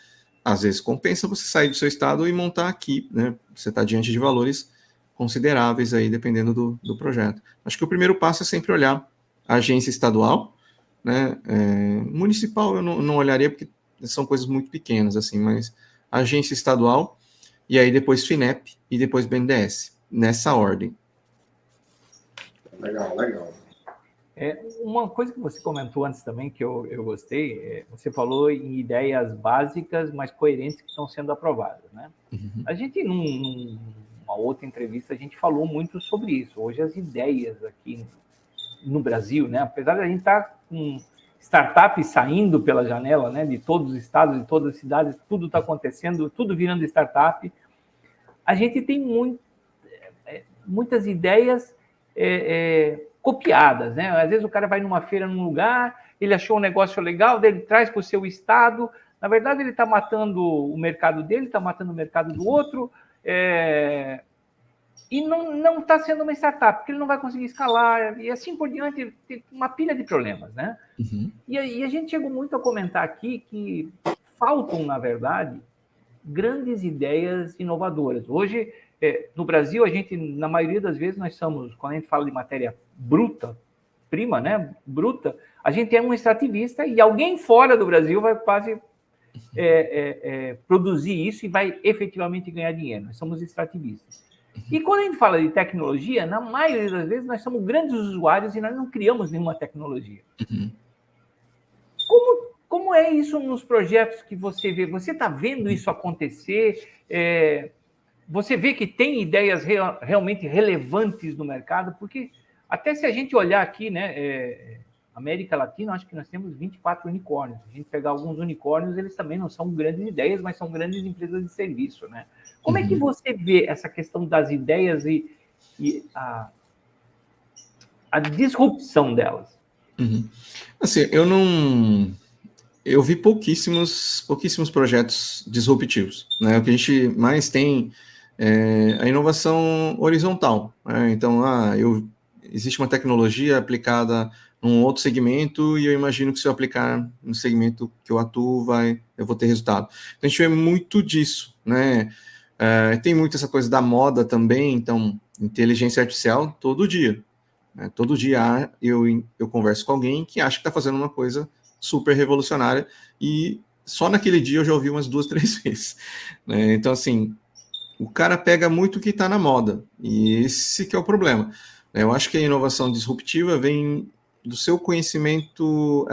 Às vezes compensa você sair do seu estado e montar aqui, né, você está diante de valores consideráveis aí, dependendo do projeto. Acho que o primeiro passo é sempre olhar a agência estadual, né, municipal eu não olharia porque são coisas muito pequenas, assim, mas agência estadual, e aí depois FINEP e depois BNDES, nessa ordem. Legal, legal. Uma coisa que você comentou antes também, que eu gostei, você falou em ideias básicas, mas coerentes que estão sendo aprovadas, né? A gente, numa outra entrevista, a gente falou muito sobre isso. Hoje as ideias aqui no Brasil, né? Apesar de a gente estar com startups saindo pela janela, né? De todos os estados, de todas as cidades, tudo está acontecendo, tudo virando startup. A gente tem muitas ideias copiadas, né? Às vezes o cara vai numa feira num lugar, ele achou um negócio legal, ele traz para o seu estado. Na verdade, ele está matando o mercado dele, está matando o mercado do outro. e não está sendo uma startup, porque ele não vai conseguir escalar, e assim por diante, tem uma pilha de problemas, né? Uhum. E a gente chegou muito a comentar aqui que faltam, na verdade, grandes ideias inovadoras. Hoje, no Brasil, a gente, na maioria das vezes, nós somos, quando a gente fala de matéria bruta, prima, né, bruta, a gente é um extrativista e alguém fora do Brasil vai quase produzir isso e vai efetivamente ganhar dinheiro. Nós somos extrativistas. E quando a gente fala de tecnologia, na maioria das vezes, nós somos grandes usuários e nós não criamos nenhuma tecnologia. Uhum. Como é isso nos projetos que você vê? Você está vendo isso acontecer? Você vê que tem ideias realmente relevantes no mercado? Porque até se a gente olhar aqui, né, América Latina, acho que nós temos 24 unicórnios. Se a gente pegar alguns unicórnios, eles também não são grandes ideias, mas são grandes empresas de serviço, né? Como é que você vê essa questão das ideias e a disrupção delas? Uhum. Assim, eu vi pouquíssimos projetos disruptivos, né? O que a gente mais tem é a inovação horizontal, né? Então, existe uma tecnologia aplicada num outro segmento e eu imagino que se eu aplicar no segmento que eu atuo, eu vou ter resultado. Então, a gente vê muito disso, né? Tem muito essa coisa da moda também, então, inteligência artificial todo dia. Né? Todo dia eu converso com alguém que acha que está fazendo uma coisa super revolucionária e só naquele dia eu já ouvi umas 2, 3 vezes. Né? Então, assim, o cara pega muito o que está na moda e esse que é o problema. Eu acho que a inovação disruptiva vem do seu conhecimento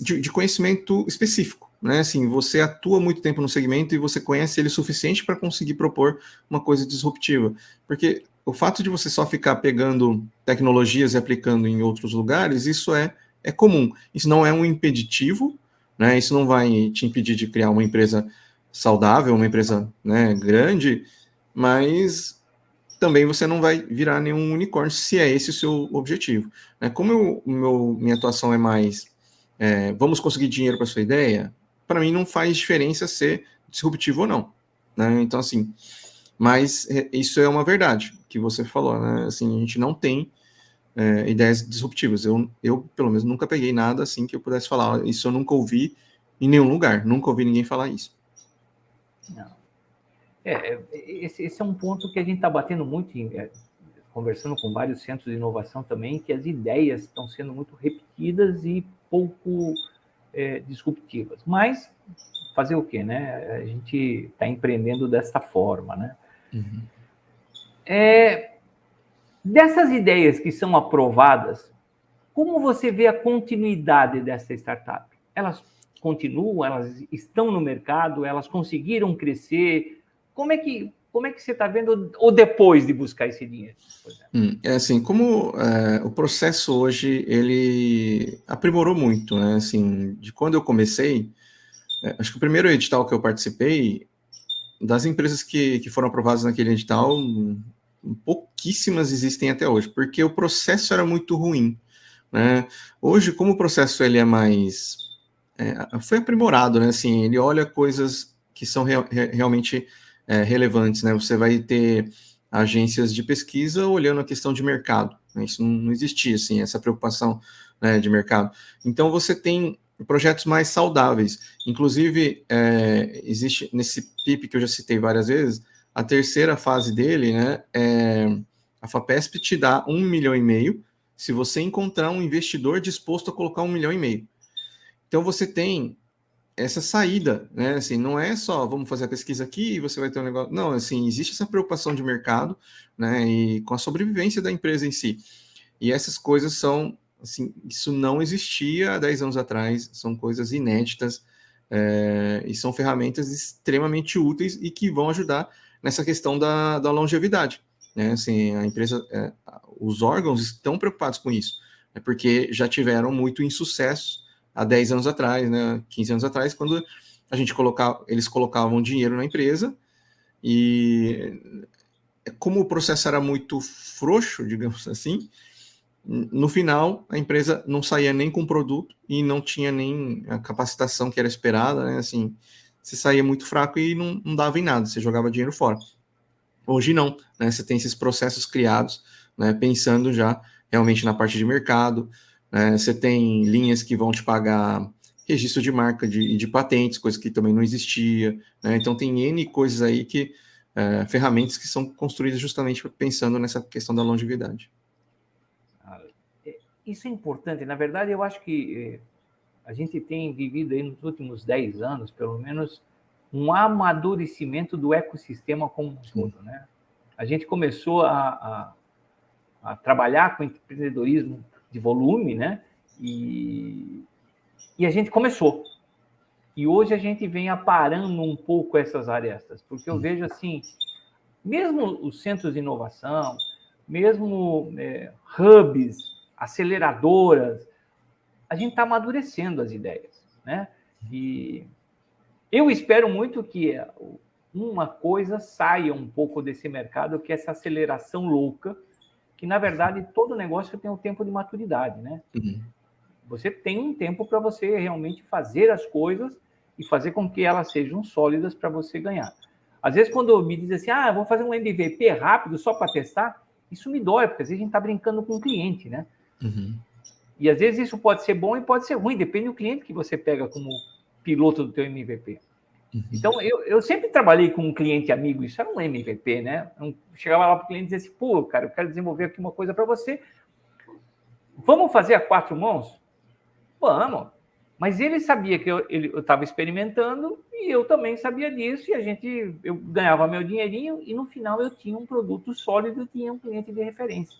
de conhecimento específico. Né? Assim, você atua muito tempo no segmento e você conhece ele o suficiente para conseguir propor uma coisa disruptiva. Porque o fato de você só ficar pegando tecnologias e aplicando em outros lugares, isso é comum. Isso não é um impeditivo, né? Isso não vai te impedir de criar uma empresa saudável, uma empresa, né, grande, mas também você não vai virar nenhum unicórnio se é esse o seu objetivo. Né? Como minha atuação é mais vamos conseguir dinheiro para sua ideia, para mim não faz diferença ser disruptivo ou não. Né? Então, assim, mas isso é uma verdade que você falou, né? Assim, a gente não tem ideias disruptivas. Eu, pelo menos, nunca peguei nada assim que eu pudesse falar. Isso eu nunca ouvi em nenhum lugar. Nunca ouvi ninguém falar isso. Não. Esse é um ponto que a gente está batendo muito, conversando com vários centros de inovação também, que as ideias estão sendo muito repetidas e pouco disruptivas. Mas fazer o quê, né? A gente está empreendendo desta forma, né? Uhum. Dessas ideias que são aprovadas, como você vê a continuidade dessa startup? Elas continuam, elas estão no mercado, elas conseguiram crescer? Como é que você está vendo o depois de buscar esse dinheiro? Por exemplo? Assim, como o processo hoje, ele aprimorou muito, né? Assim, de quando eu comecei, acho que o primeiro edital que eu participei, das empresas que foram aprovadas naquele edital, pouquíssimas existem até hoje, porque o processo era muito ruim. Né? Hoje, como o processo ele é mais... foi aprimorado, né? Assim, ele olha coisas que são realmente relevantes, né? Você vai ter agências de pesquisa olhando a questão de mercado. Né? Isso não existia, assim, essa preocupação, né, de mercado. Então, você tem projetos mais saudáveis. Inclusive, existe nesse PIP que eu já citei várias vezes, a terceira fase dele, né, a FAPESP te dá 1,5 milhão se você encontrar um investidor disposto a colocar 1,5 milhão. Então, você tem essa saída, né? Assim, não é só vamos fazer a pesquisa aqui e você vai ter um negócio. Não, assim, existe essa preocupação de mercado, né? E com a sobrevivência da empresa em si. E essas coisas são, assim, isso não existia há 10 anos atrás, são coisas inéditas e são ferramentas extremamente úteis e que vão ajudar nessa questão da longevidade. Né? Assim, a empresa, os órgãos estão preocupados com isso, né? Porque já tiveram muito insucesso há 10 anos atrás, né, 15 anos atrás, quando eles colocavam dinheiro na empresa e como o processo era muito frouxo, digamos assim, no final a empresa não saía nem com produto e não tinha nem a capacitação que era esperada, né, assim, você saía muito fraco e não dava em nada, você jogava dinheiro fora. Hoje não, né? Você tem esses processos criados, né, pensando já realmente na parte de mercado, né? Você tem linhas que vão te pagar registro de marca e de patentes, coisa que também não existia, né? Então tem N coisas aí que ferramentas que são construídas justamente pensando nessa questão da longevidade. Isso é importante. Na verdade, eu acho que a gente tem vivido aí nos últimos 10 anos, pelo menos, um amadurecimento do ecossistema como um todo, né? A gente começou a trabalhar com empreendedorismo de volume, né? E a gente começou. E hoje a gente vem aparando um pouco essas arestas, porque eu vejo assim, mesmo os centros de inovação, mesmo hubs, aceleradoras, a gente está amadurecendo as ideias, né? E eu espero muito que uma coisa saia um pouco desse mercado, que é essa aceleração louca, que, na verdade, todo negócio tem um tempo de maturidade, né? Uhum. Você tem um tempo para você realmente fazer as coisas e fazer com que elas sejam sólidas para você ganhar. Às vezes, quando me dizem assim, vou fazer um MVP rápido só para testar, isso me dói, porque às vezes a gente está brincando com o cliente, né? Uhum. E às vezes isso pode ser bom e pode ser ruim, depende do cliente que você pega como piloto do teu MVP. Uhum. Então, eu sempre trabalhei com um cliente amigo, isso era um MVP, né? Eu chegava lá para o cliente e dizia assim, pô, cara, eu quero desenvolver aqui uma coisa para você. Vamos fazer a 4 mãos? Vamos. Mas ele sabia que eu estava experimentando e eu também sabia disso, e eu ganhava meu dinheirinho e no final eu tinha um produto sólido e tinha um cliente de referência.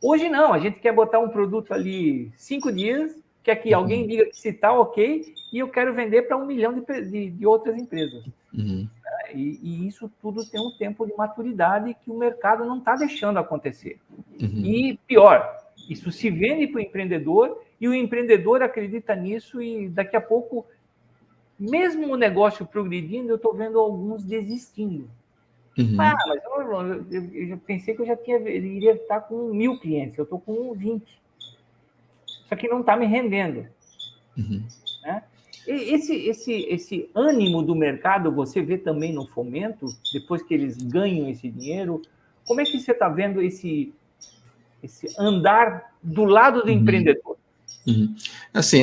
Hoje não, a gente quer botar um produto ali 5 dias, quer que alguém diga que se está ok, e eu quero vender para 1 milhão de outras empresas. Uhum. E isso tudo tem um tempo de maturidade que o mercado não está deixando acontecer. Uhum. E pior, isso se vende para o empreendedor e o empreendedor acredita nisso e daqui a pouco, mesmo o negócio progredindo, eu estou vendo alguns desistindo. Uhum. Mas eu pensei que eu iria estar com 1.000 clientes, eu estou com 20. Isso aqui não está me rendendo. Uhum. Né? Esse ânimo do mercado, você vê também no Fomento, depois que eles ganham esse dinheiro, como é que você está vendo esse andar do lado do empreendedor? Uhum. Assim,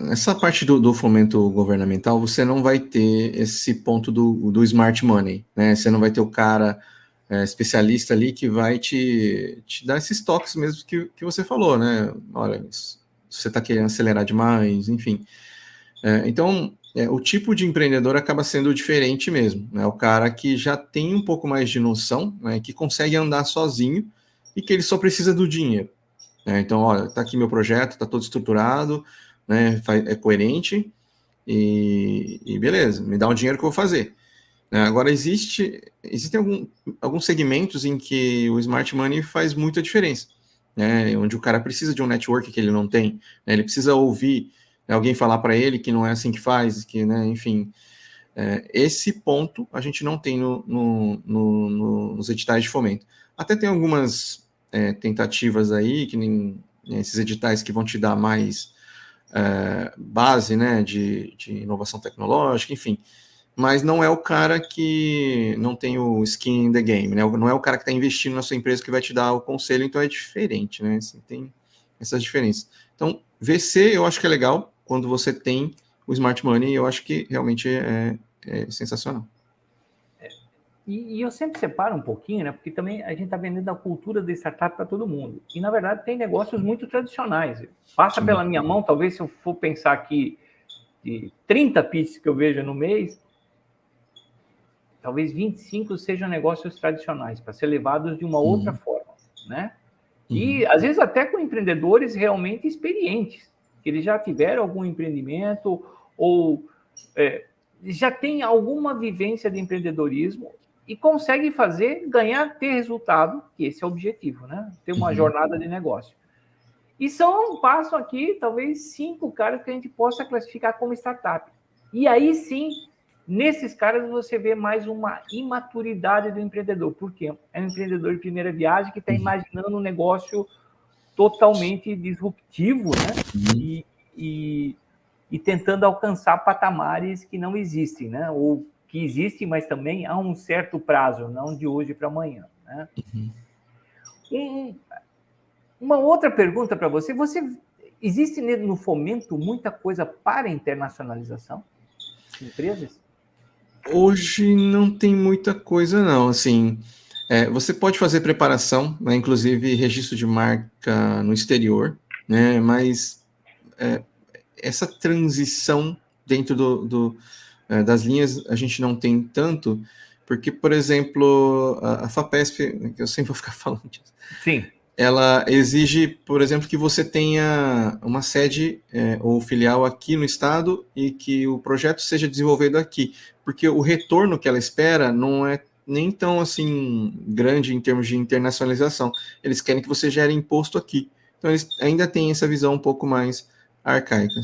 nessa parte do fomento governamental, você não vai ter esse ponto do smart money, né? Você não vai ter o cara especialista ali que vai te dar esses toques mesmo que você falou, né? Olha, você está querendo acelerar demais, enfim. Então, o tipo de empreendedor acaba sendo diferente mesmo, né? O cara que já tem um pouco mais de noção, né? Que consegue andar sozinho e que ele só precisa do dinheiro. Então, olha, está aqui meu projeto, está todo estruturado, né, é coerente e beleza, me dá o dinheiro que eu vou fazer. Agora, existem alguns segmentos em que o Smart Money faz muita diferença, né, onde o cara precisa de um network que ele não tem, né, ele precisa ouvir alguém falar para ele que não é assim que faz, que, né, enfim. Esse ponto a gente não tem nos editais de fomento. Até tem algumas tentativas aí, que nem esses editais que vão te dar mais base, né, de inovação tecnológica, enfim, mas não é o cara que não tem o skin in the game, né, não é o cara que está investindo na sua empresa que vai te dar o conselho, então é diferente, né, assim, tem essas diferenças. Então, VC eu acho que é legal, quando você tem o Smart Money, eu acho que realmente é sensacional. E eu sempre separo um pouquinho, né? Porque também a gente está vendendo a cultura da startup para todo mundo. E, na verdade, tem negócios muito tradicionais. Passa pela minha mão, talvez se eu for pensar aqui de 30 pitches que eu vejo no mês, talvez 25 sejam negócios tradicionais, para ser levados de uma outra forma, né? E, às vezes, até com empreendedores realmente experientes, que eles já tiveram algum empreendimento ou já tem alguma vivência de empreendedores,mo e consegue ganhar, ter resultado, que esse é o objetivo, né? Ter uma jornada de negócio. E passam aqui, talvez, 5 caras que a gente possa classificar como startup. E aí, sim, nesses caras você vê mais uma imaturidade do empreendedor. Por quê? É um empreendedor de primeira viagem que está imaginando um negócio totalmente disruptivo, né? E tentando alcançar patamares que não existem, né? Ou que existe, mas também há um certo prazo, não de hoje para amanhã, né? Uma outra pergunta para você, existe no fomento muita coisa para internacionalização de empresas? Hoje não tem muita coisa, não. Assim, você pode fazer preparação, né, inclusive registro de marca no exterior, né, mas essa transição dentro das linhas a gente não tem tanto, porque, por exemplo, a FAPESP, que eu sempre vou ficar falando disso, sim, ela exige, por exemplo, que você tenha uma sede ou filial aqui no estado e que o projeto seja desenvolvido aqui, porque o retorno que ela espera não é nem tão assim grande em termos de internacionalização. Eles querem que você gere imposto aqui. Então, eles ainda têm essa visão um pouco mais arcaica.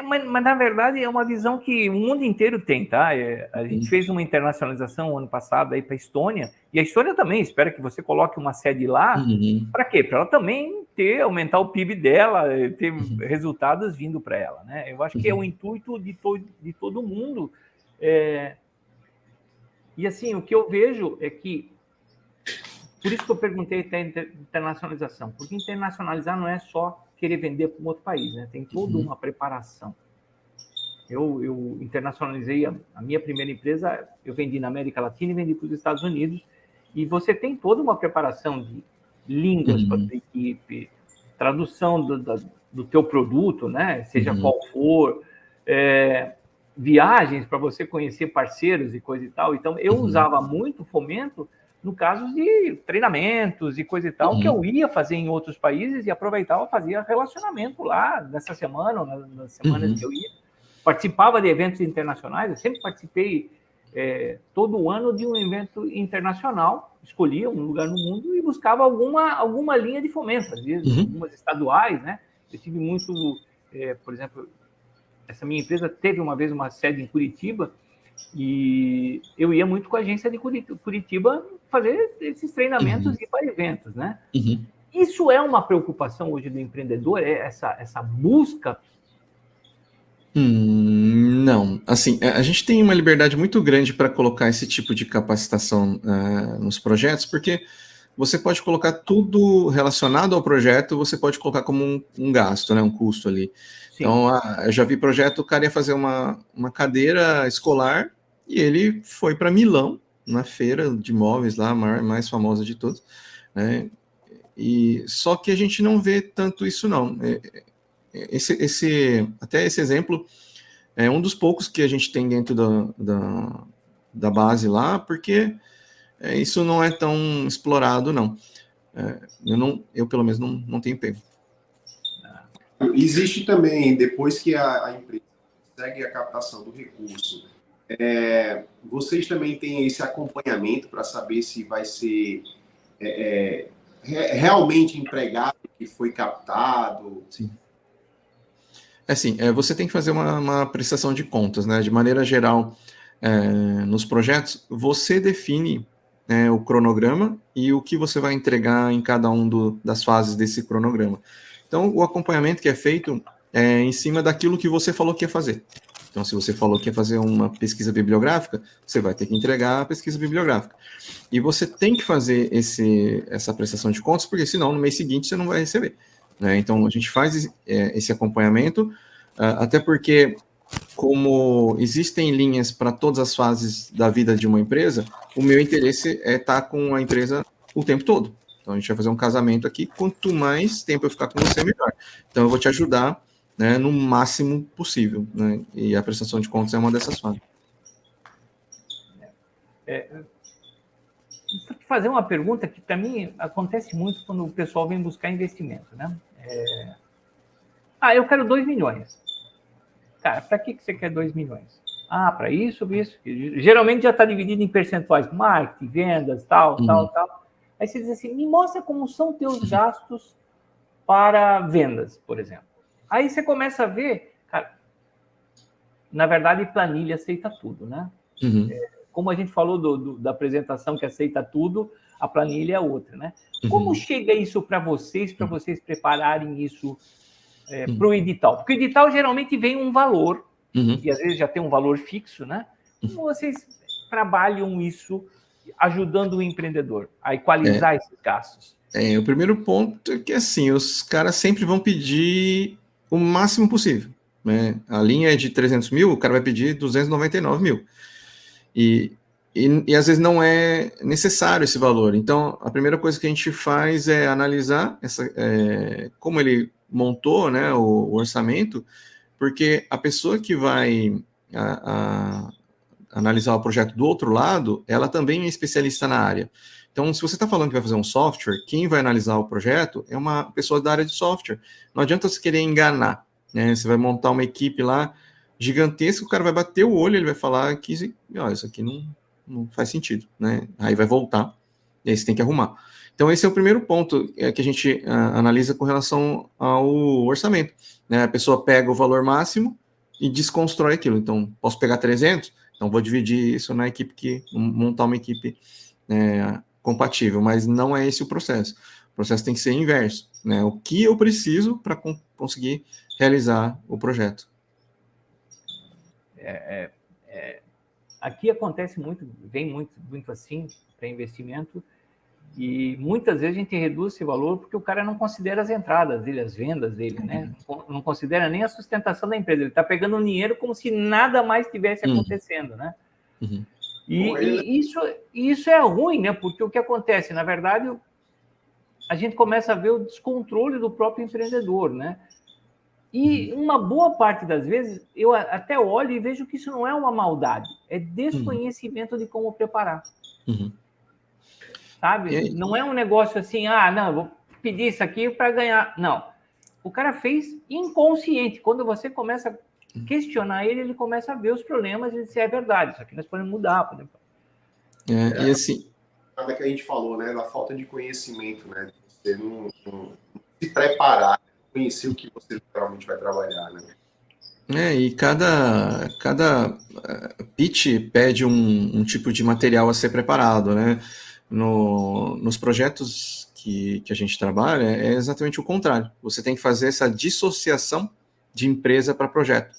Mas, na verdade, é uma visão que o mundo inteiro tem, tá? A gente fez uma internacionalização ano passado aí para a Estônia, e a Estônia também espera que você coloque uma sede lá. Para quê? Para ela também aumentar o PIB dela, ter resultados vindo para ela, né? Eu acho que é o intuito de todo mundo. E assim, o que eu vejo é que, por isso que eu perguntei até internacionalização, porque internacionalizar não é só querer vender para um outro país, né? Tem toda uma preparação. Eu internacionalizei a minha primeira empresa, eu vendi na América Latina e vendi para os Estados Unidos, e você tem toda uma preparação de línguas para a tua equipe, tradução do teu produto, né? Seja qual for, viagens para você conhecer parceiros e coisa e tal. Então, eu usava muito fomento no caso de treinamentos e coisa e tal, que eu ia fazer em outros países e aproveitava e fazia relacionamento lá nessa semana, ou nas semanas que eu ia. Participava de eventos internacionais, eu sempre participei todo ano de um evento internacional, escolhia um lugar no mundo e buscava alguma linha de fomento, às vezes algumas estaduais, né? Eu tive muito, por exemplo, essa minha empresa teve uma vez uma sede em Curitiba, e eu ia muito com a agência de Curitiba fazer esses treinamentos e para eventos, né? Isso é uma preocupação hoje do empreendedor, essa busca? Não. Assim, a gente tem uma liberdade muito grande para colocar esse tipo de capacitação nos projetos, porque você pode colocar tudo relacionado ao projeto, você pode colocar como um gasto, né, um custo ali. Sim. Então, eu já vi projeto, o cara ia fazer uma cadeira escolar e ele foi para Milão, na feira de móveis lá, a mais famosa de todas, né? E só que a gente não vê tanto isso, não. Até esse exemplo é um dos poucos que a gente tem dentro da base lá, porque isso não é tão explorado, não. Eu pelo menos, não tenho pego. Existe também, depois que a empresa consegue a captação do recurso, vocês também têm esse acompanhamento para saber se vai ser realmente empregado que foi captado? Sim. Assim, você tem que fazer uma prestação de contas, né? De maneira geral, nos projetos, você define o cronograma e o que você vai entregar em cada das fases desse cronograma. Então, o acompanhamento que é feito é em cima daquilo que você falou que ia fazer. Então, se você falou que ia fazer uma pesquisa bibliográfica, você vai ter que entregar a pesquisa bibliográfica. E você tem que fazer essa prestação de contas, porque senão, no mês seguinte, você não vai receber, né? Então, a gente faz esse acompanhamento, até porque, como existem linhas para todas as fases da vida de uma empresa, o meu interesse é estar com a empresa o tempo todo. Então, a gente vai fazer um casamento aqui, quanto mais tempo eu ficar com você, melhor. Então, eu vou te ajudar, né, no máximo possível, né? E a prestação de contas é uma dessas fases. Vou te fazer uma pergunta que, para mim, acontece muito quando o pessoal vem buscar investimento, né? Eu quero 2 milhões. Cara, para que você quer 2 milhões? Para isso. Geralmente já está dividido em percentuais, marketing, vendas, tal. Aí você diz assim, me mostra como são teus gastos para vendas, por exemplo. Aí você começa a ver, cara, na verdade, planilha aceita tudo, né? Como a gente falou da apresentação que aceita tudo, a planilha é outra, né? Como chega isso para vocês prepararem isso para o edital? Porque o edital geralmente vem um valor, e às vezes já tem um valor fixo, né? Como vocês trabalham isso, ajudando o empreendedor a equalizar esses gastos? O primeiro ponto é que, assim, os caras sempre vão pedir o máximo possível, né? A linha é de 300 mil, o cara vai pedir 299 mil. E às vezes não é necessário esse valor. Então, a primeira coisa que a gente faz é analisar como ele montou, né, o orçamento, porque a pessoa que vai analisar o projeto do outro lado, ela também é especialista na área. Então, se você está falando que vai fazer um software, quem vai analisar o projeto é uma pessoa da área de software. Não adianta você querer enganar, né? Você vai montar uma equipe lá gigantesca, o cara vai bater o olho, ele vai falar que isso aqui não faz sentido, né? Aí vai voltar, e aí você tem que arrumar. Então, esse é o primeiro ponto que a gente analisa com relação ao orçamento, né? A pessoa pega o valor máximo e desconstrói aquilo. Então, posso pegar 300? Então, vou dividir isso na equipe montar uma equipe compatível, mas não é esse o processo. O processo tem que ser inverso, né? O que eu preciso para conseguir realizar o projeto. Aqui acontece muito, vem muito assim para investimento, e muitas vezes a gente reduz esse valor porque o cara não considera as entradas dele, as vendas dele, né? Não considera nem a sustentação da empresa. Ele está pegando o dinheiro como se nada mais estivesse acontecendo, né? Uhum. E isso é ruim, né? Porque o que acontece, na verdade, a gente começa a ver o descontrole do próprio empreendedor, né? E uma boa parte das vezes, eu até olho e vejo que isso não é uma maldade, é desconhecimento de como preparar. Sabe? Não é um negócio assim, não, vou pedir isso aqui para ganhar. Não. O cara fez inconsciente. Quando você começa a questionar ele, ele começa a ver os problemas e dizer, é verdade, isso aqui nós podemos mudar. E assim... Nada que a gente falou, né? Da falta de conhecimento, né? Você não se preparar, conhecer o que você realmente vai trabalhar, né? E cada pitch pede um tipo de material a ser preparado, né? Nos projetos que a gente trabalha, é exatamente o contrário. Você tem que fazer essa dissociação de empresa para projeto,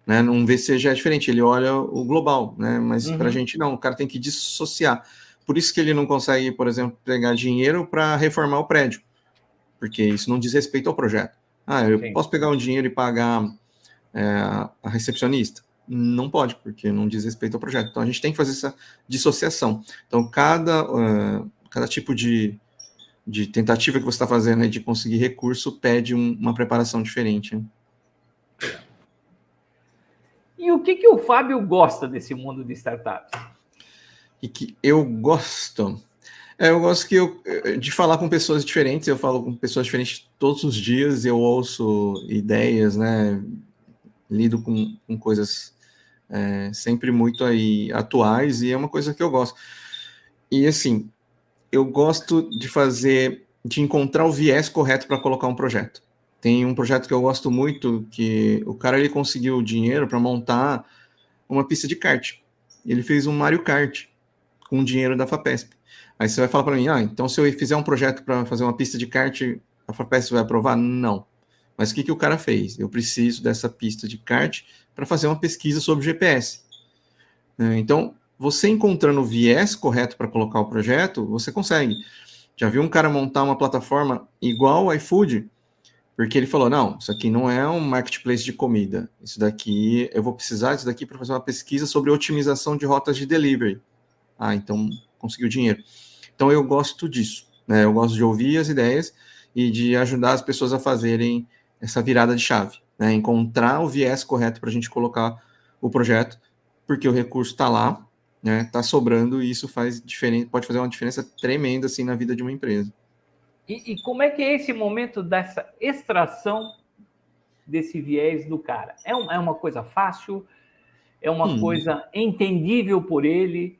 né? Num VC já é diferente, ele olha o global, né? Mas para a gente não, o cara tem que dissociar. Por isso que ele não consegue, por exemplo, pegar dinheiro para reformar o prédio, porque isso não diz respeito ao projeto. Eu posso pegar um dinheiro e pagar a recepcionista? Não pode, porque não diz respeito ao projeto. Então, a gente tem que fazer essa dissociação. Então, cada tipo de tentativa que você está fazendo de conseguir recurso pede uma preparação diferente. Né? E o que o Fábio gosta desse mundo de startups? E que eu gosto... eu gosto de falar com pessoas diferentes, eu falo com pessoas diferentes todos os dias, eu ouço ideias, né? Lido com coisas sempre muito atuais, e é uma coisa que eu gosto. E assim, eu gosto de encontrar o viés correto para colocar um projeto. Tem um projeto que eu gosto muito, que o cara ele conseguiu dinheiro para montar uma pista de kart. Ele fez um Mario Kart com o dinheiro da FAPESP. Aí você vai falar para mim, então se eu fizer um projeto para fazer uma pista de kart, a FAPESP vai aprovar? Não. Mas o que o cara fez? Eu preciso dessa pista de kart para fazer uma pesquisa sobre GPS. Então, você encontrando o viés correto para colocar o projeto, você consegue. Já viu um cara montar uma plataforma igual ao iFood? Porque ele falou, não, isso aqui não é um marketplace de comida. Isso daqui, eu vou precisar disso daqui para fazer uma pesquisa sobre otimização de rotas de delivery. Então conseguiu dinheiro. Então eu gosto disso, né? Eu gosto de ouvir as ideias e de ajudar as pessoas a fazerem essa virada de chave, né? Encontrar o viés correto para a gente colocar o projeto, porque o recurso está lá, né? Está sobrando, e isso pode fazer uma diferença tremenda assim na vida de uma empresa. E como é que é esse momento dessa extração desse viés do cara? É uma coisa fácil? É uma coisa entendível por ele?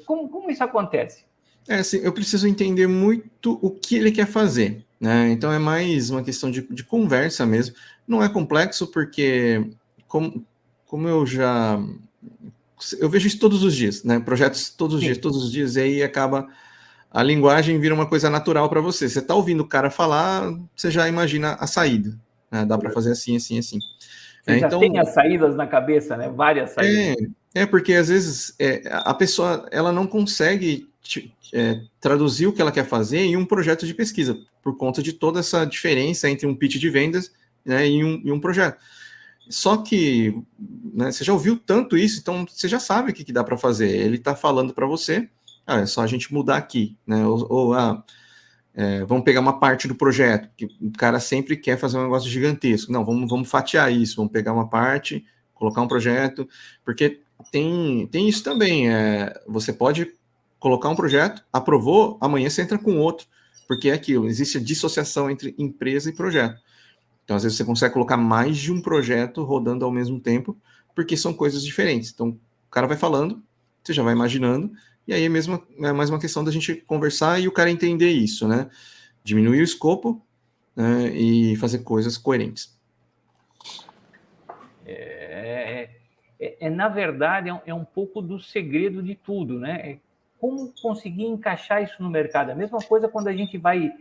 Como isso acontece? Assim, eu preciso entender muito o que ele quer fazer, né? Então é mais uma questão de conversa mesmo. Não é complexo, porque como eu vejo isso todos os dias, né? Projetos todos os dias, e aí a linguagem vira uma coisa natural para você. Você está ouvindo o cara falar, você já imagina a saída, né? Dá para fazer assim, assim, assim. Você já tem as saídas na cabeça, né? Várias saídas. Porque às vezes a pessoa ela não consegue traduzir o que ela quer fazer em um projeto de pesquisa, por conta de toda essa diferença entre um pitch de vendas, né, e um projeto. Só que, né, você já ouviu tanto isso, então você já sabe o que dá para fazer. Ele está falando para você, é só a gente mudar aqui, né? Vamos pegar uma parte do projeto, que o cara sempre quer fazer um negócio gigantesco. Não, vamos fatiar isso, vamos pegar uma parte, colocar um projeto, porque tem isso também. Você pode colocar um projeto, aprovou, amanhã você entra com outro, porque é aquilo, existe a dissociação entre empresa e projeto. Então, às vezes, você consegue colocar mais de um projeto rodando ao mesmo tempo, porque são coisas diferentes. Então, o cara vai falando, você já vai imaginando, e aí é mais uma questão da gente conversar e o cara entender isso, né? Diminuir o escopo, né, e fazer coisas coerentes. Na verdade, é um pouco do segredo de tudo, né? Como conseguir encaixar isso no mercado. A mesma coisa quando a gente vai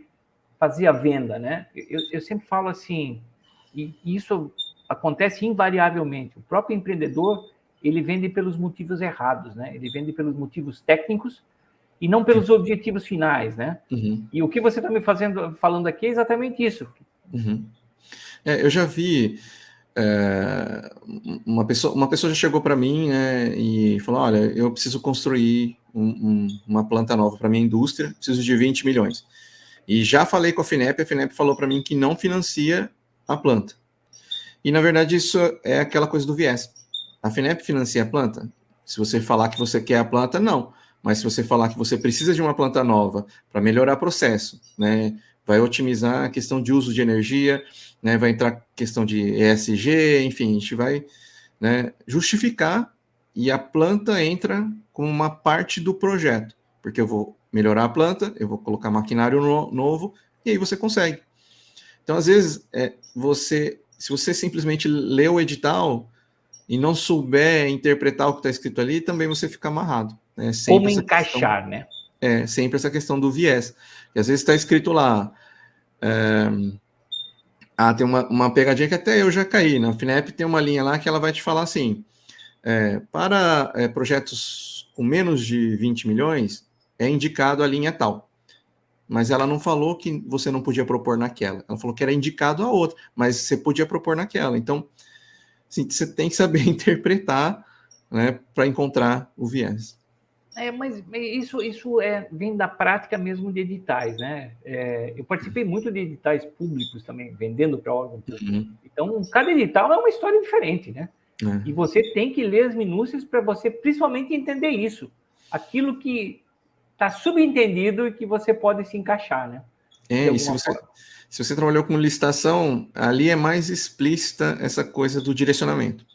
fazer a venda, né? Eu sempre falo assim, e isso acontece invariavelmente. O próprio empreendedor, ele vende pelos motivos errados, né? Ele vende pelos motivos técnicos e não pelos objetivos finais, né? Uhum. E o que você está me falando aqui é exatamente isso. Uhum. Eu já vi uma pessoa já chegou para mim, né, e falou, olha, eu preciso construir uma planta nova para minha indústria, preciso de 20 milhões. E já falei com a FINEP falou para mim que não financia a planta. E, na verdade, isso é aquela coisa do viés. A FINEP financia a planta? Se você falar que você quer a planta, não. Mas se você falar que você precisa de uma planta nova para melhorar o processo, né, vai otimizar a questão de uso de energia, né, vai entrar questão de ESG, enfim, a gente vai, né, justificar, e a planta entra como uma parte do projeto, porque eu vou melhorar a planta, eu vou colocar maquinário novo, e aí você consegue. Então, às vezes, se você simplesmente lê o edital e não souber interpretar o que está escrito ali, também você fica amarrado. Né? Como encaixar, né? Sempre essa questão do viés. E às vezes está escrito lá... tem uma pegadinha que até eu já caí. Na FINEP tem uma linha lá que ela vai te falar assim, para projetos com menos de 20 milhões, é indicado a linha tal. Mas ela não falou que você não podia propor naquela. Ela falou que era indicado a outra, mas você podia propor naquela. Então, assim, você tem que saber interpretar, né, para encontrar o viés. Mas isso vem da prática mesmo de editais, né? Eu participei muito de editais públicos também, vendendo para órgão público. Uhum. Então, cada edital é uma história diferente, né? E você tem que ler as minúcias para você, principalmente, entender isso. Aquilo que está subentendido e que você pode se encaixar, né? E se você trabalhou com licitação, ali é mais explícita essa coisa do direcionamento.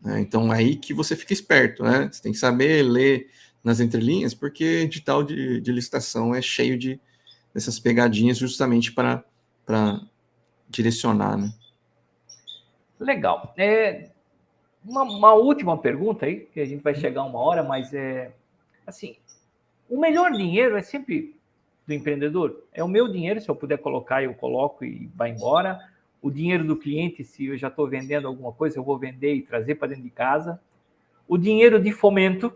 Né? Então, aí que você fica esperto, né? Você tem que saber ler nas entrelinhas, porque edital de licitação é cheio dessas pegadinhas justamente para direcionar, né? Legal. Uma última pergunta aí, que a gente vai chegar a uma hora, mas assim, o melhor dinheiro é sempre do empreendedor. É o meu dinheiro, se eu puder colocar, eu coloco e vai embora. O dinheiro do cliente, se eu já estou vendendo alguma coisa, eu vou vender e trazer para dentro de casa. O dinheiro de fomento,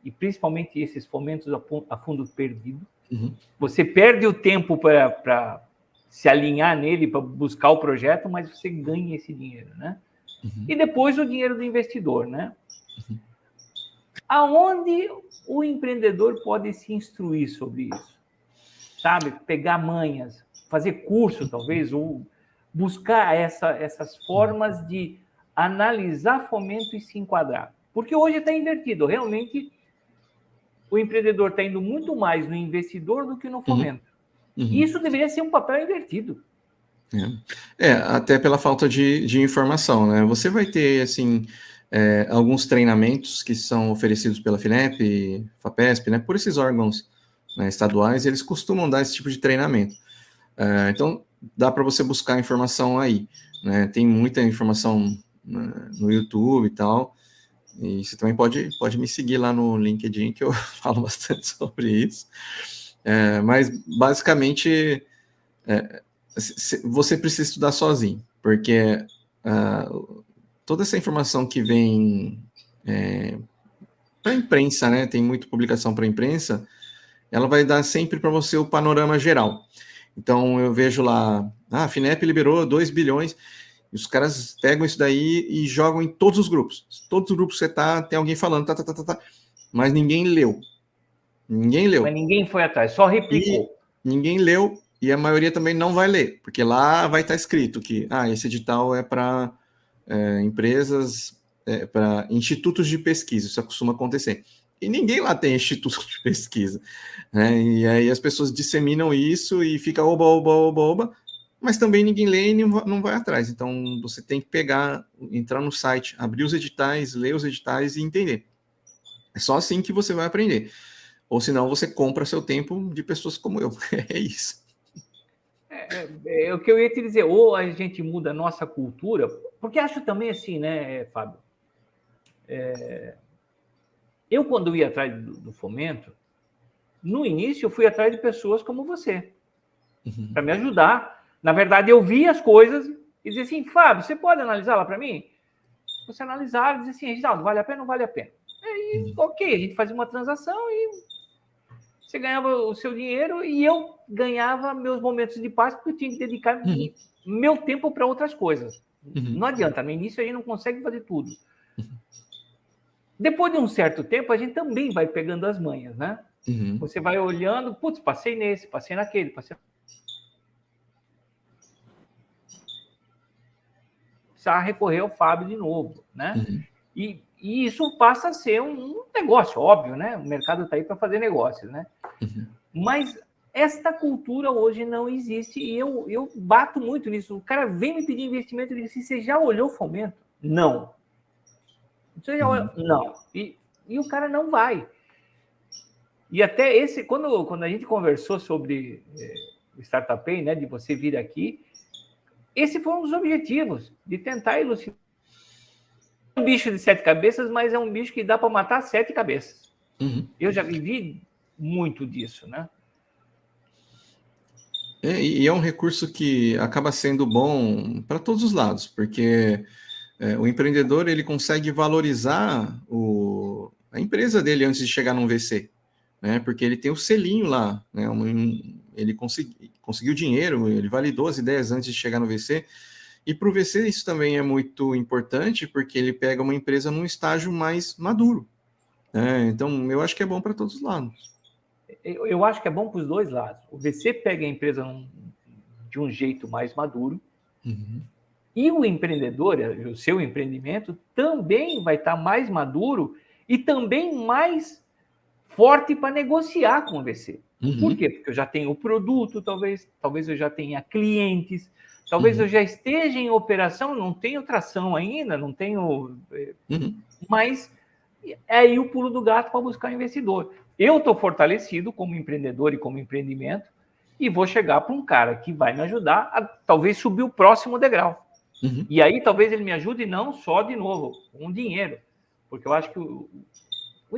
e principalmente esses fomentos a fundo perdido. Uhum. Você perde o tempo para se alinhar nele, para buscar o projeto, mas você ganha esse dinheiro, né? Uhum. E depois o dinheiro do investidor, né? Uhum. Aonde o empreendedor pode se instruir sobre isso? Sabe? Pegar manhas, fazer curso, talvez, ou buscar essas formas de analisar fomento e se enquadrar. Porque hoje está invertido. Realmente, o empreendedor está indo muito mais no investidor do que no fomento. Uhum. E isso deveria ser um papel invertido. Até pela falta de informação, né? Você vai ter, assim, alguns treinamentos que são oferecidos pela FINEP, FAPESP, né? Por esses órgãos, né, estaduais, eles costumam dar esse tipo de treinamento. Então, dá para você buscar informação aí, né? Tem muita informação no YouTube e tal, e você também pode me seguir lá no LinkedIn, que eu falo bastante sobre isso. Mas, basicamente, você precisa estudar sozinho, porque toda essa informação que vem para a imprensa, né? Tem muita publicação para a imprensa, ela vai dar sempre para você o panorama geral. Então, eu vejo lá, a FINEP liberou 2 bilhões, e os caras pegam isso daí e jogam em todos os grupos. Todos os grupos que você tá, tem alguém falando, mas ninguém leu. Ninguém leu. Mas ninguém foi atrás, só replicou. Ninguém leu, e a maioria também não vai ler, porque lá vai estar escrito que esse edital é para empresas, para institutos de pesquisa, isso costuma acontecer. E ninguém lá tem instituto de pesquisa, né? E aí as pessoas disseminam isso e fica oba, mas também ninguém lê e não vai atrás. Então você tem que entrar no site, abrir os editais, ler os editais e entender. É só assim que você vai aprender. Ou senão você compra seu tempo de pessoas como eu. É isso. É o que eu ia te dizer, ou a gente muda a nossa cultura, porque acho também assim, né, Fábio? Eu, quando ia atrás do fomento, no início eu fui atrás de pessoas como você, para me ajudar. Na verdade, eu via as coisas e dizia assim, Fábio, você pode analisar lá para mim? Você analisava e dizia assim, Reginaldo, vale a pena ou não vale a pena? Aí, ok, a gente fazia uma transação e você ganhava o seu dinheiro e eu ganhava meus momentos de paz, porque eu tinha que dedicar meu tempo para outras coisas. Não adianta, no início a gente não consegue fazer tudo. Depois de um certo tempo, a gente também vai pegando as manhas, né? Você vai olhando, putz, passei nesse, passei naquele, passei... Precisar recorrer ao Fábio de novo, né? E isso passa a ser um negócio, óbvio, né? O mercado está aí para fazer negócios, né? Mas esta cultura hoje não existe e eu bato muito nisso. O cara vem me pedir investimento e diz assim, você já olhou o fomento? Não. Você já olhou? Não. E o cara não vai. E até quando a gente conversou sobre o Startup Pay, né, de você vir aqui, esse foi um dos objetivos, de tentar elucidar. É um bicho de 7 cabeças, mas é um bicho que dá para matar 7 cabeças. Eu já vivi muito disso, né? E é um recurso que acaba sendo bom para todos os lados, porque o empreendedor ele consegue valorizar a empresa dele antes de chegar num VC, né? Porque ele tem o selinho lá, né? Ele conseguiu dinheiro, ele validou as ideias antes de chegar no VC. E para o VC isso também é muito importante, porque ele pega uma empresa num estágio mais maduro, né? Então, eu acho que é bom para todos os lados. Eu acho que é bom para os dois lados. O VC pega a empresa de um jeito mais maduro, e o empreendedor, o seu empreendimento, também vai estar mais maduro e também mais forte para negociar com o VC. Por quê? Porque eu já tenho o produto, talvez eu já tenha clientes, talvez eu já esteja em operação, não tenho tração ainda, não tenho... Mas é aí o pulo do gato para buscar investidor. Eu estou fortalecido como empreendedor e como empreendimento e vou chegar para um cara que vai me ajudar a talvez subir o próximo degrau. E aí talvez ele me ajude não só, de novo, com dinheiro, porque eu acho que o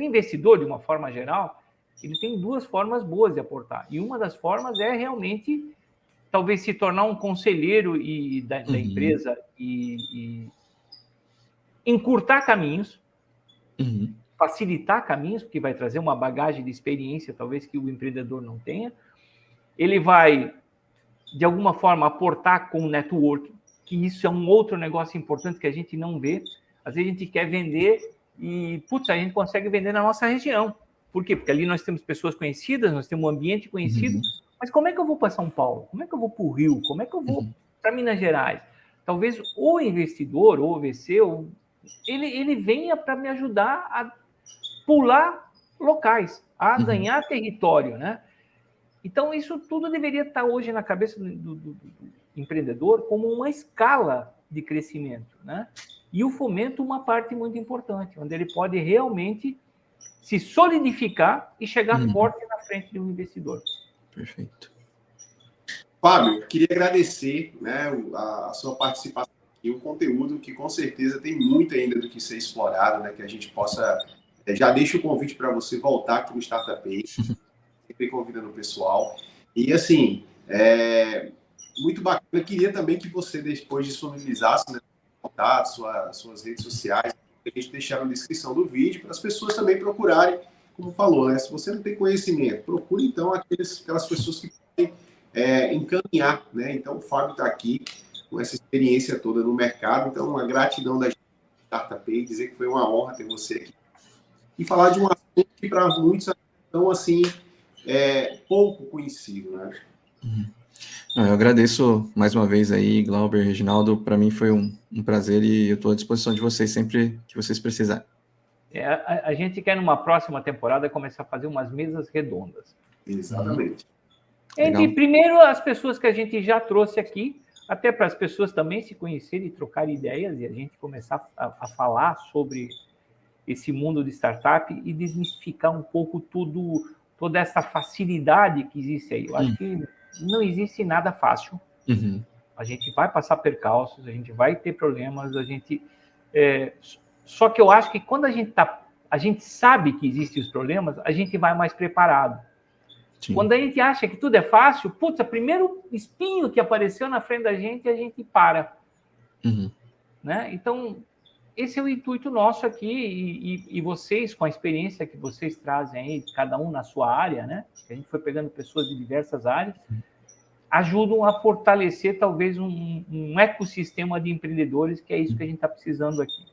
investidor, de uma forma geral, ele tem 2 formas boas de aportar. E uma das formas é realmente talvez se tornar um conselheiro da empresa e encurtar caminhos, facilitar caminhos, porque vai trazer uma bagagem de experiência, talvez, que o empreendedor não tenha. Ele vai, de alguma forma, aportar com o networking, que isso é um outro negócio importante que a gente não vê. Às vezes a gente quer vender e, putz, a gente consegue vender na nossa região. Por quê? Porque ali nós temos pessoas conhecidas, nós temos um ambiente conhecido, mas como é que eu vou para São Paulo? Como é que eu vou para o Rio? Como é que eu vou para Minas Gerais? Talvez o investidor, ou o VC, ele venha para me ajudar a pular locais, a ganhar território, né? Então, isso tudo deveria estar hoje na cabeça do empreendedor como uma escala de crescimento, né? E o fomento uma parte muito importante, onde ele pode realmente se solidificar e chegar forte na frente de um investidor. Perfeito. Fábio, queria agradecer, né, a sua participação e o conteúdo, que com certeza tem muito ainda do que ser explorado, né, que a gente possa... Já deixo o convite para você voltar aqui no Startup Pay, sempre convidando o pessoal. E, assim, muito bacana. Eu queria também que você depois disponibilizasse, né, contatos, suas redes sociais, a gente deixar na descrição do vídeo, para as pessoas também procurarem, como falou, né? Se você não tem conhecimento, procure então aquelas pessoas que podem encaminhar, né? Então o Fábio está aqui com essa experiência toda no mercado, então uma gratidão da Startup, dizer que foi uma honra ter você aqui e falar de um assunto que para muitos é tão assim pouco conhecido, né? Eu agradeço mais uma vez aí, Glauber, Reginaldo, para mim foi um prazer e eu estou à disposição de vocês sempre que vocês precisarem. A gente quer, numa próxima temporada, começar a fazer umas mesas redondas. Exatamente. Entre, primeiro, as pessoas que a gente já trouxe aqui, até para as pessoas também se conhecerem e trocarem ideias, e a gente começar a falar sobre esse mundo de startup e desmistificar um pouco toda essa facilidade que existe aí. Eu acho que não existe nada fácil. A gente vai passar percalços, a gente vai ter problemas, só que eu acho que quando a gente sabe que existem os problemas, a gente vai mais preparado. Sim. Quando a gente acha que tudo é fácil, putz, o primeiro espinho que apareceu na frente da gente, a gente para. Né? Então, esse é o intuito nosso aqui, e vocês, com a experiência que vocês trazem aí, cada um na sua área, né? A gente foi pegando pessoas de diversas áreas, ajudam a fortalecer, talvez, um ecossistema de empreendedores, que é isso que a gente está precisando aqui.